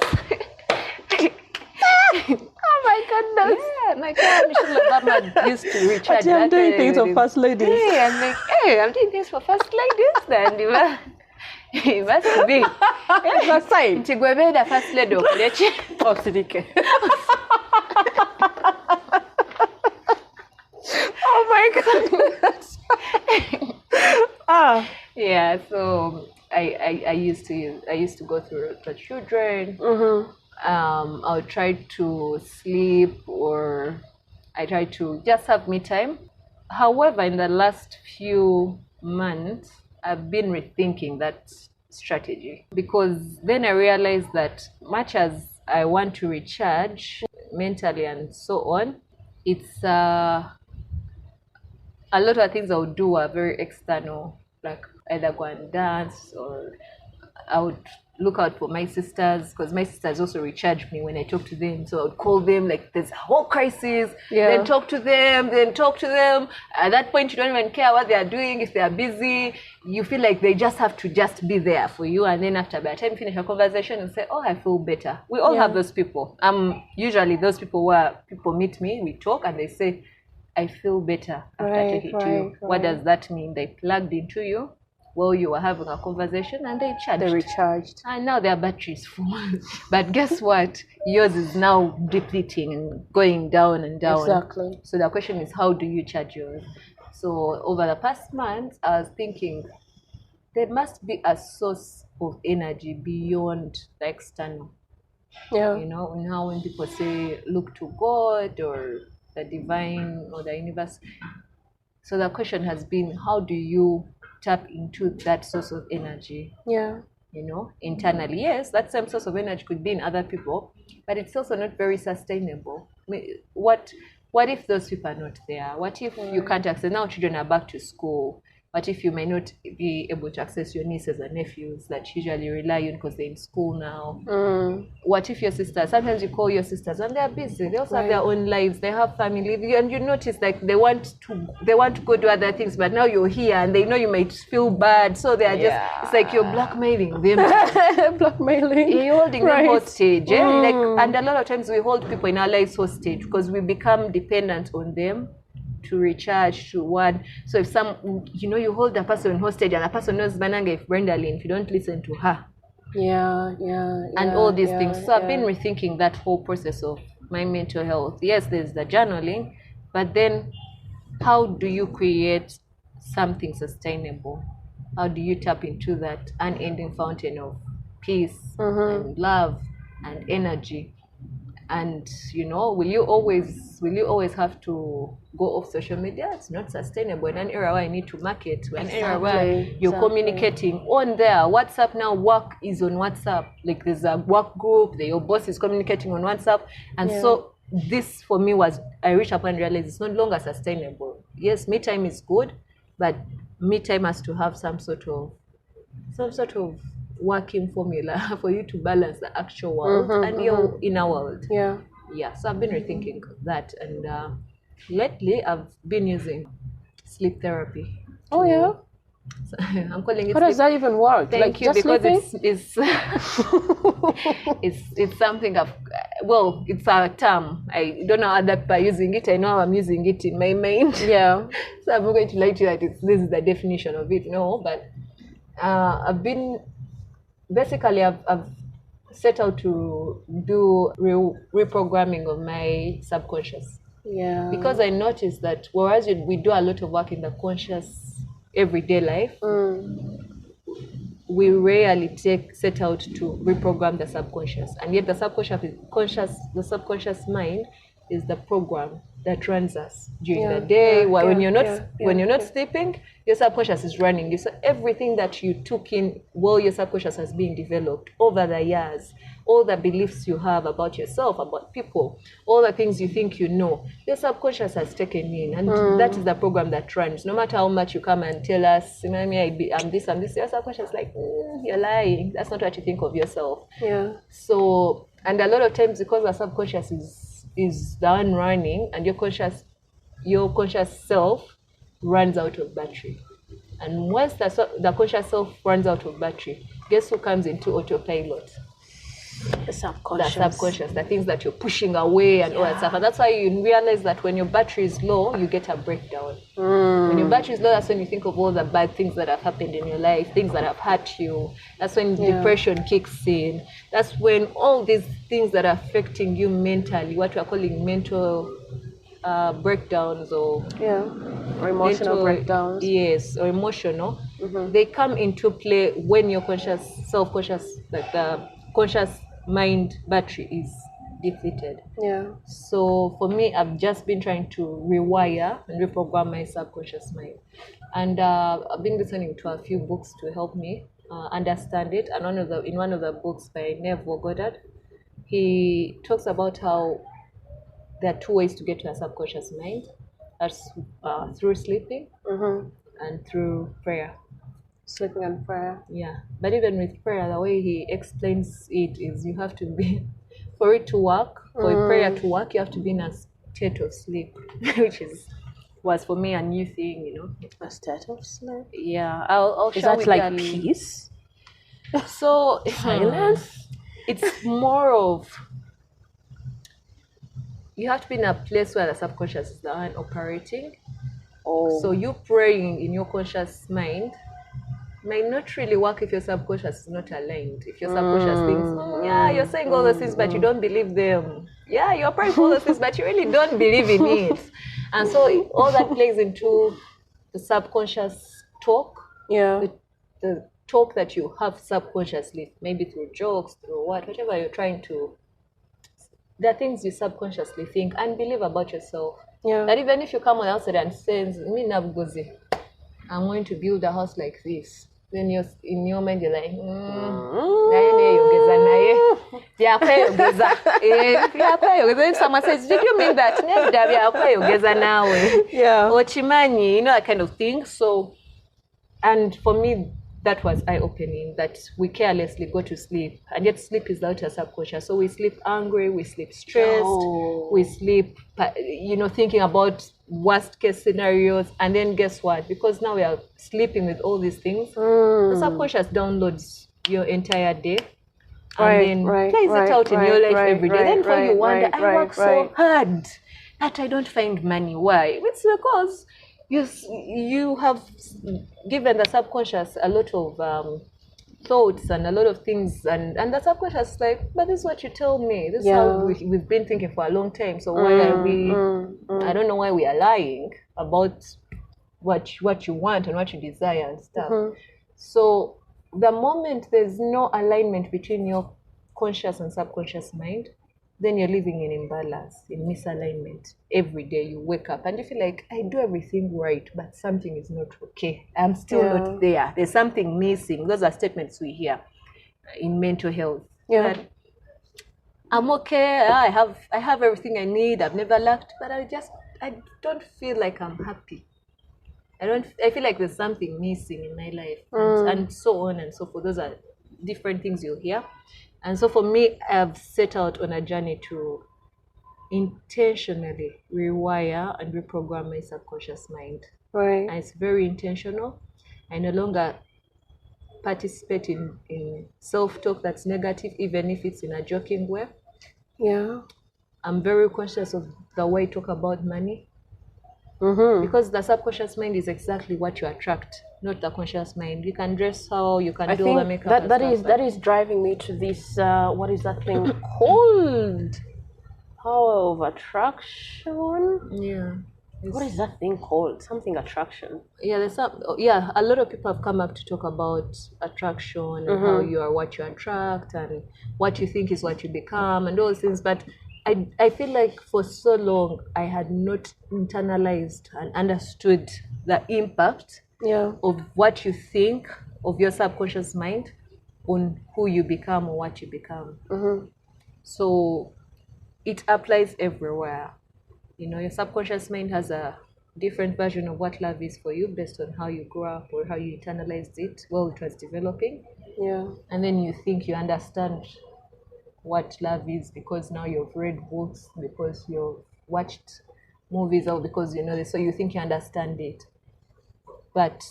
Oh my goodness. Yeah, my God, Michelle Obama used to recharge. I'm doing things for first ladies. Hey, I'm like, hey, I'm doing things for first ladies. Then it must be. That's right. Tigwebeda first lady okuleche. Osidike. Oh my goodness. Yeah, so I used to go through the children. I'll try to sleep, or I try to just have me time. However, in the last few months, I've been rethinking that strategy, because then I realized that much as I want to recharge mentally and so on, it's a lot of things I would do are very external, like either go and dance, or I would look out for my sisters, because my sisters also recharge me when I talk to them. So I would call them like there's a whole crisis, then talk to them. At that point, you don't even care what they are doing. If they are busy, you feel like they just have to just be there for you. And then after, by the time you finish a conversation, you say, oh, I feel better. We all have those people. Usually those people where people meet me, we talk, and they say, I feel better after talking to you. What does that mean? They plugged into you while you were having a conversation, and they recharged. And now their battery's full. But guess what? Yours is now depleting and going down and down. Exactly. So the question is, how do you charge yours? So over the past month, I was thinking there must be a source of energy beyond the external. Yeah. You know, now when people say look to God or the divine or the universe. So the question has been, how do you tap into that source of energy? Yeah. You know, internally. Yes, that same source of energy could be in other people, but it's also not very sustainable. I mean, what if those people are not there? What if you can't access? Now children are back to school. What if you may not be able to access your nieces and nephews that usually rely on because they're in school now? What if your sisters, sometimes you call your sisters and they're busy. They also have their own lives. They have family. And you notice like they want to go do other things, but now you're here and they know you might feel bad. So they are just, it's like you're blackmailing them. Blackmailing. You're holding them hostage. Like, and a lot of times we hold people in our lives hostage because we become dependent on them to recharge, to what. So if you hold a person hostage and a person knows Bananga if Brendalynn, if you don't listen to her. And all these things. So I've been rethinking that whole process of my mental health. Yes, there's the journaling, but then how do you create something sustainable? How do you tap into that unending fountain of peace and love and energy? And will you always have to go off social media? It's not sustainable. In an era where I need to market, an era where you're communicating on there. WhatsApp now, work is on WhatsApp. Like there's a work group, your boss is communicating on WhatsApp. And so this for me I reached up and realized it's no longer sustainable. Yes, me time is good, but me time has to have some sort of working formula for you to balance the actual world and your inner world. So I've been rethinking that, and lately I've been using sleep therapy. So I'm calling it. How does that even work? Thank you, because it's it's something it's a term. I don't know how other people are using it. I know I'm using it in my mind. So I'm not going to lie to you that this is the definition of it. No, but I've set out to do reprogramming of my subconscious. Because I noticed that whereas we do a lot of work in the conscious everyday life, we rarely set out to reprogram the subconscious. And yet the subconscious mind is the program that runs us during the day. When you're not sleeping, your subconscious is running. So everything that you took in while your subconscious has been developed over the years, all the beliefs you have about yourself, about people, all the things you think you know, your subconscious has taken in, and that is the program that runs. No matter how much you come and tell us, you know, I'm this, your subconscious is like, you're lying. That's not what you think of yourself. Yeah. So, and a lot of times, because the subconscious is the one running, and your conscious self runs out of battery. And once the conscious self runs out of battery, guess who comes into autopilot? The subconscious. The things that you're pushing away and all that stuff. And that's why you realize that when your battery is low, you get a breakdown. When your battery is low, that's when you think of all the bad things that have happened in your life, things that have hurt you. That's when depression kicks in. That's when all these things that are affecting you mentally, what we are calling mental breakdowns or emotional breakdowns. Yes, or emotional. They come into play when your self-conscious, like the conscious mind battery is depleted. So for me, I've just been trying to rewire and reprogram my subconscious mind, and I've been listening to a few books to help me understand it. And in one of the books by Neville Goddard, he talks about how there are two ways to get to a subconscious mind. That's through sleeping and through prayer. Sleeping and prayer. Yeah, but even with prayer, the way he explains it is you have to be, for it to work, for a prayer to work, you have to be in a state of sleep, which was for me a new thing, you know. A state of sleep? Yeah, I'll is that like peace? So silence? It's more of, you have to be in a place where the subconscious is the one operating. So you praying in your conscious mind might not really work if your subconscious is not aligned. If your subconscious thinks, you're saying all those things, but you don't believe them. Yeah, you're praying for all those things, but you really don't believe in it. And so all that plays into the subconscious talk. Yeah. The talk that you have subconsciously, maybe through jokes, through whatever you're trying to. There are things you subconsciously think and believe about yourself. Yeah. That even if you come on outside and say, I'm going to build a house like this. Then in your mind, you're like, did someone says, did you mean that? Yeah. Ochimani, you know, that kind of thing. So, and for me, that was eye-opening, that we carelessly go to sleep, and yet sleep is out of subconscious. So we sleep angry, we sleep stressed, we sleep, thinking about worst-case scenarios, and then guess what? Because now we are sleeping with all these things, the subconscious downloads your entire day, and then plays it out in your life every day. Then for you wonder, I work so hard that I don't find money. Why? It's because you have given the subconscious a lot of thoughts and a lot of things, and the subconscious is like, but this is what you tell me. This is how we've been thinking for a long time. So why are we? I don't know why we are lying about what you want and what you desire and stuff. So the moment there's no alignment between your conscious and subconscious mind, then you're living in imbalance, in misalignment. Every day you wake up and you feel like, I do everything right, but something is not okay. I'm still not there. There's something missing. Those are statements we hear in mental health. That I'm okay. I have everything I need. I've never lacked, but I don't feel like I'm happy. I feel like there's something missing in my life, and so on and so forth. Those are different things you'll hear. And so for me, I've set out on a journey to intentionally rewire and reprogram my subconscious mind. Right. And it's very intentional. I no longer participate in self-talk that's negative, even if it's in a joking way. Yeah. I'm very conscious of the way I talk about money. Because the subconscious mind is exactly what you attract, not the conscious mind. You can dress how you can do all the makeup. That is driving me to this. What is that thing called? Power of attraction. Yeah. What is that thing called? Something attraction. Yeah, a lot of people have come up to talk about attraction and how you are what you attract and what you think is what you become and all those things. But I feel like for so long I had not internalized and understood the impact of what you think of your subconscious mind on who you become or what you become. So it applies everywhere. You know, your subconscious mind has a different version of what love is for you based on how you grew up or how you internalized it while it was developing. And then you think you understand what love is because now you've read books, because you've watched movies, or because you know this, so you think you understand it, but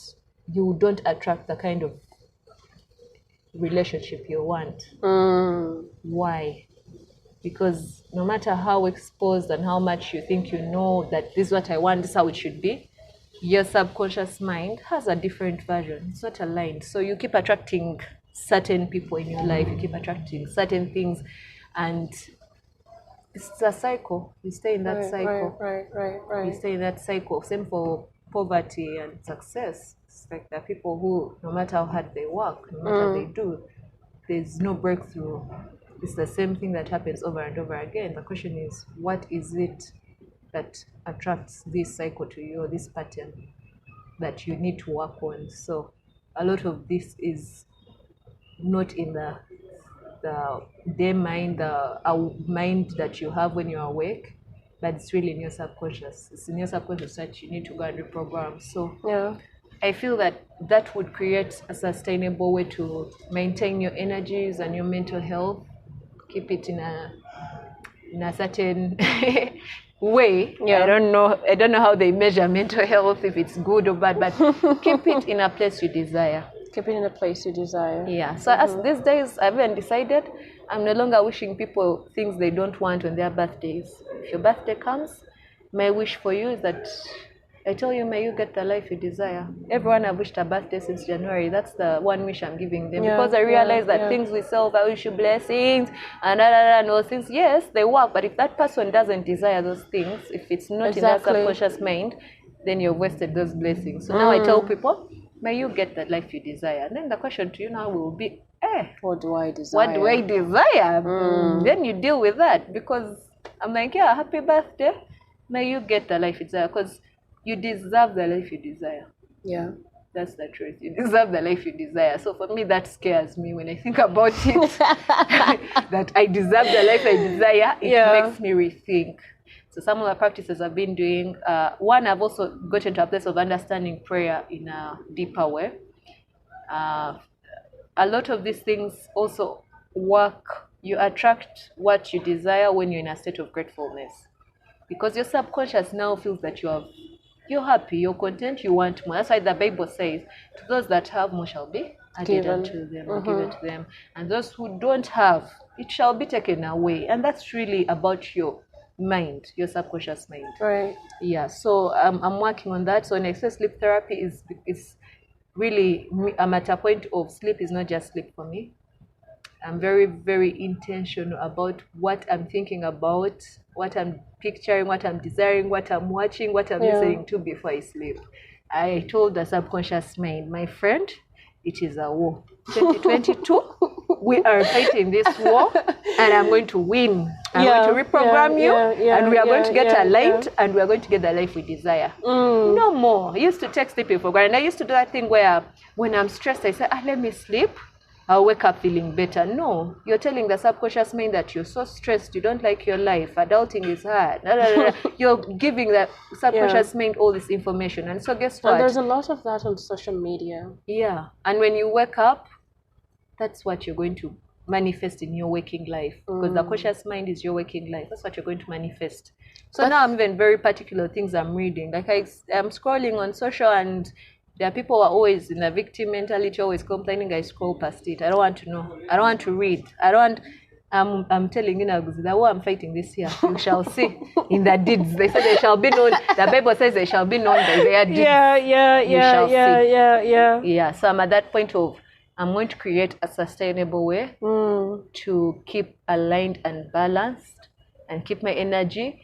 you don't attract the kind of relationship you want. Why? Because no matter how exposed and how much you think you know that this is what I want, this is how it should be, your subconscious mind has a different version. It's not aligned. So you keep attracting certain people in your life, you keep attracting certain things, and it's a cycle. You stay in that cycle. Right. You stay in that cycle. Same for poverty and success. It's like there are people who, no matter how hard they work, no matter what they do, there's no breakthrough. It's the same thing that happens over and over again. The question is, what is it that attracts this cycle to you, or this pattern that you need to work on? So a lot of this is not in the day mind, the mind that you have when you're awake, but it's really in your subconscious. It's in your subconscious that you need to go and reprogram. So I feel that would create a sustainable way to maintain your energies and your mental health, keep it in a certain way. I don't know how they measure mental health, if it's good or bad, but keep it in a place you desire. Keep it in a place you desire. So as these days, I've even decided I'm no longer wishing people things they don't want on their birthdays. If your birthday comes, my wish for you is that I tell you, may you get the life you desire. Everyone I've wished a birthday since January, that's the one wish I'm giving them. Because I realize that things we solve, I wish you blessings, and all things, yes, they work. But if that person doesn't desire those things, if it's not in their subconscious mind, then you've wasted those blessings. So now I tell people, may you get the life you desire. And then the question to you now will be, what do I desire? What do I desire? Then you deal with that. Because I'm like, happy birthday. May you get the life you desire. Because you deserve the life you desire. That's the truth. You deserve the life you desire. So for me, that scares me when I think about it. That I deserve the life I desire. It makes me rethink. So some of the practices I've been doing, one, I've also gotten to a place of understanding prayer in a deeper way. A lot of these things also work. You attract what you desire when you're in a state of gratefulness. Because your subconscious now feels that you're happy, you're content, you want more. That's why the Bible says, to those that have, more shall be added unto them, or given to them. And those who don't have, it shall be taken away. And that's really about your mind, your subconscious mind. Right. So I'm working on that. So next sleep therapy is really, I'm at a point of sleep is not just sleep for me. I'm very, very intentional about what I'm thinking about, what I'm picturing, what I'm desiring, what I'm watching, what I'm listening to before I sleep. I told the subconscious mind, my friend, it is a war. 2022, we are fighting this war, and I'm going to win. I'm going to reprogram you, and we are going to get aligned, and we are going to get the life we desire. No more. I used to take sleeping for granted. I used to do that thing where when I'm stressed, I say, let me sleep. I'll wake up feeling better. No, you're telling the subconscious mind that you're so stressed, you don't like your life, adulting is hard. You're giving the subconscious mind all this information. And so guess what? And there's a lot of that on social media. And when you wake up, that's what you're going to manifest in your waking life. Because the conscious mind is your waking life. That's what you're going to manifest. So now I'm even very particular things I'm reading. Like I'm scrolling on social, and there are people who are always in a victim mentality, always complaining. I scroll past it. I don't want to know. I don't want to read. I'm telling you now, the war I'm fighting this year, you shall see in the deeds. They say they shall be known. The Bible says they shall be known by their deeds. So I'm at that point of, I'm going to create a sustainable way to keep aligned and balanced and keep my energy,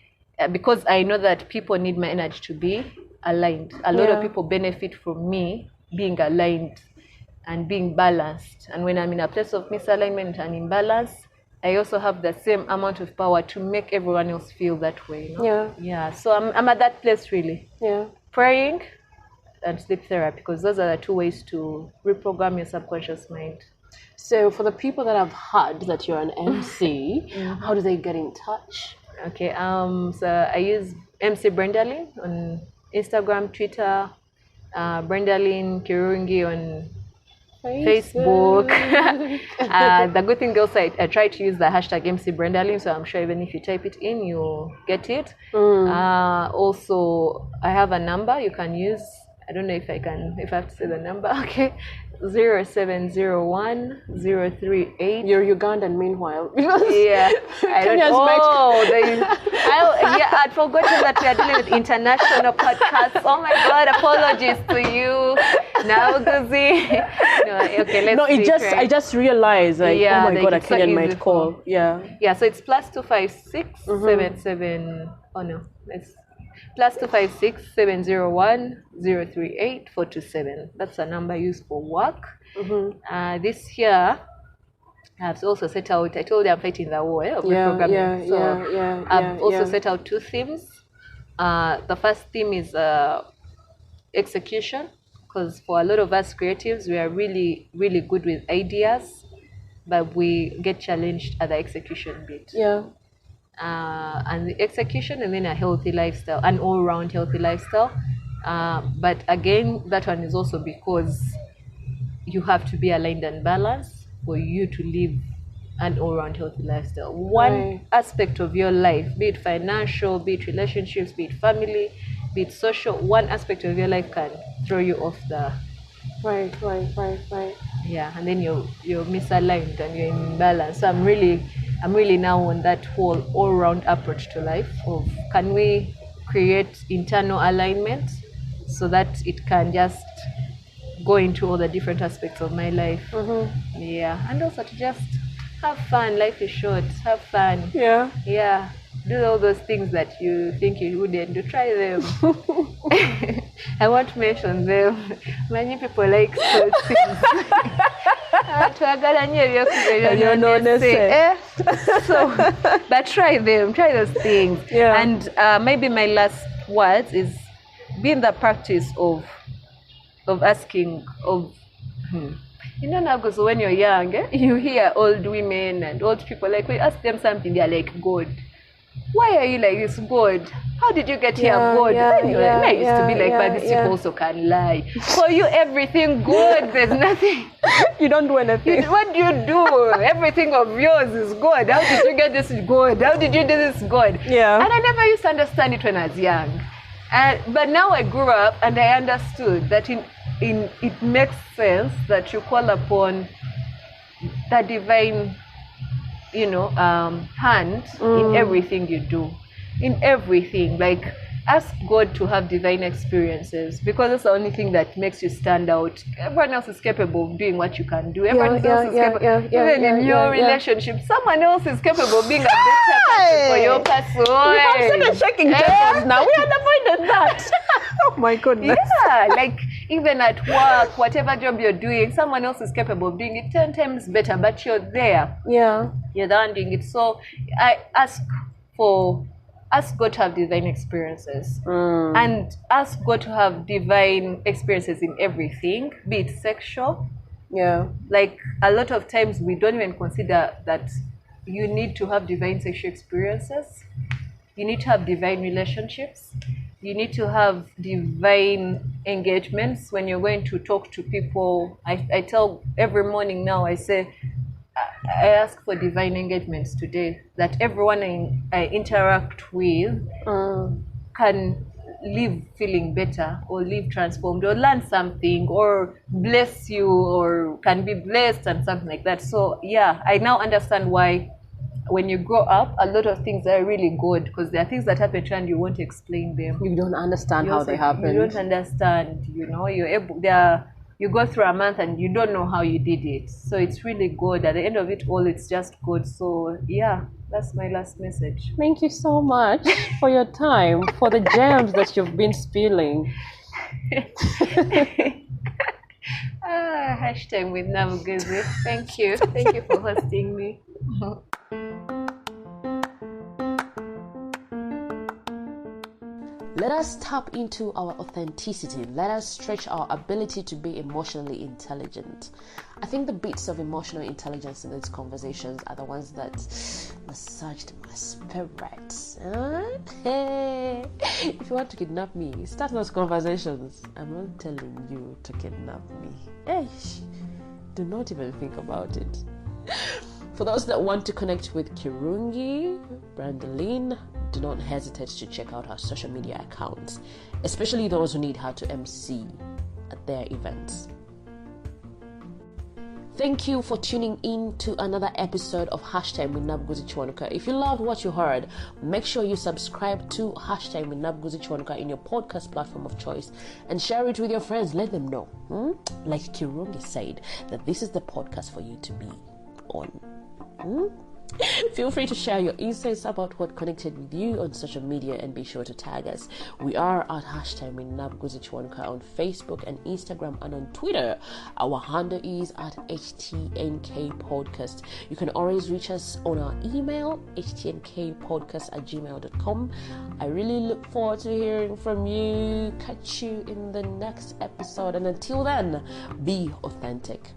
because I know that people need my energy to be aligned. A lot of people benefit from me being aligned and being balanced. And when I'm in a place of misalignment and imbalance, I also have the same amount of power to make everyone else feel that way. Yeah. So I'm at that place really. Yeah. Praying and sleep therapy, because those are the two ways to reprogram your subconscious mind. So for the people that have heard that you're an MC, how do they get in touch? Okay. So I use MC Brendalynn on Instagram, Twitter, Brendalynn Kirungi on Facebook. The good thing also, I try to use the hashtag MC Brendalynn, so I'm sure even if you type it in, you'll get it. Also, I have a number you can use. I don't know if I have to say the number. Okay. 0701-038. You're Ugandan, meanwhile. Yeah. I'd forgotten that we are dealing with international podcasts. Oh my God, apologies to you. Now, Guzi. I just realized, like, oh my God, a Kenyan might call. Yeah. Yeah, so it's +256 77. Oh no, it's +256 701-038 427. That's a number used for work. This year, I've also set out. I told you I'm fighting the war of reprogramming. I've also set out 2 themes. The first theme is execution, because for a lot of us creatives, we are really, really good with ideas, but we get challenged at the execution bit. Yeah. And the execution, and then a healthy lifestyle, an all-round healthy lifestyle. But again, that one is also because you have to be aligned and balanced for you to live an all-round healthy lifestyle. One aspect of your life, be it financial, be it relationships, be it family, be it social, one aspect of your life can throw you off the... Right. Yeah, and then you're misaligned and you're imbalance. So I'm really now on that whole all-round approach to life of, can we create internal alignment so that it can just go into all the different aspects of my life. Yeah, and also to just have fun. Life is short. Have fun. Yeah. Do all those things that you think you wouldn't do. Try them. I won't mention them. Many people like those things. But try them. Try those things. Yeah. And maybe my last words is, be in the practice of asking, you know, now, because when you're young, you hear old women and old people, like, we ask them something, they're like, God, why are you like this, God? How did you get here, God? I used to be like, but these people also can lie. For you, everything good, there's nothing. You don't do anything. What do you do? Everything of yours is good. How did you get this good? How did you do this good? Yeah. And I never used to understand it when I was young. But now I grew up and I understood that it makes sense that you call upon the divine, hand in everything you do. In everything. Like, ask God to have divine experiences, because that's the only thing that makes you stand out. Everyone else is capable of doing what you can do. Everyone else is capable. Even in your relationship, someone else is capable of being a better person for your person. I'm started shaking tables now. We had avoided that. Oh my goodness. Yeah, like even at work, whatever job you're doing, someone else is capable of doing it 10 times better, but you're there. Yeah. You're the one doing it. So I ask God to have divine experiences, and ask God to have divine experiences in everything, be it sexual. Yeah. Like, a lot of times we don't even consider that you need to have divine sexual experiences. You need to have divine relationships. You need to have divine engagements when you're going to talk to people. I tell every morning now, I say, I ask for divine engagements today, that everyone I interact with can live feeling better, or live transformed, or learn something, or bless you, or can be blessed, and something like that. So yeah, I now understand why when you grow up, a lot of things are really good, because there are things that happen to you and you won't explain them. You don't understand how they happen. You don't understand, you're able, you go through a month and you don't know how you did it. So it's really good. At the end of it all, it's just good. So yeah, that's my last message. Thank you so much for your time, for the gems that you've been spilling. Hashtag with Navugazi. Thank you. Thank you for hosting me. Let us tap into our authenticity. Let us stretch our ability to be emotionally intelligent. I think the bits of emotional intelligence in these conversations are the ones that massaged my spirit. Hey, if you want to kidnap me, start those conversations. I'm not telling you to kidnap me. Hey, do not even think about it. For those that want to connect with Kirungi Brendalynn, do not hesitate to check out her social media accounts, especially those who need her to MC at their events. Thank you for tuning in to another episode of Hashtag with Nabguzi Chwanuka. If you loved what you heard, make sure you subscribe to Hashtag with Nabguzi Chwanuka in your podcast platform of choice and share it with your friends. Let them know, like Kirungi said, that this is the podcast for you to be on. Feel free to share your insights about what connected with you on social media and be sure to tag us. We are at Hashtag with Nabguzi Chwanuka on Facebook and Instagram, and on Twitter our handle is at HTNK Podcast. You can always reach us on our email htnkpodcast@gmail.com. I really look forward to hearing from you. Catch you in the next episode, and until then, be authentic.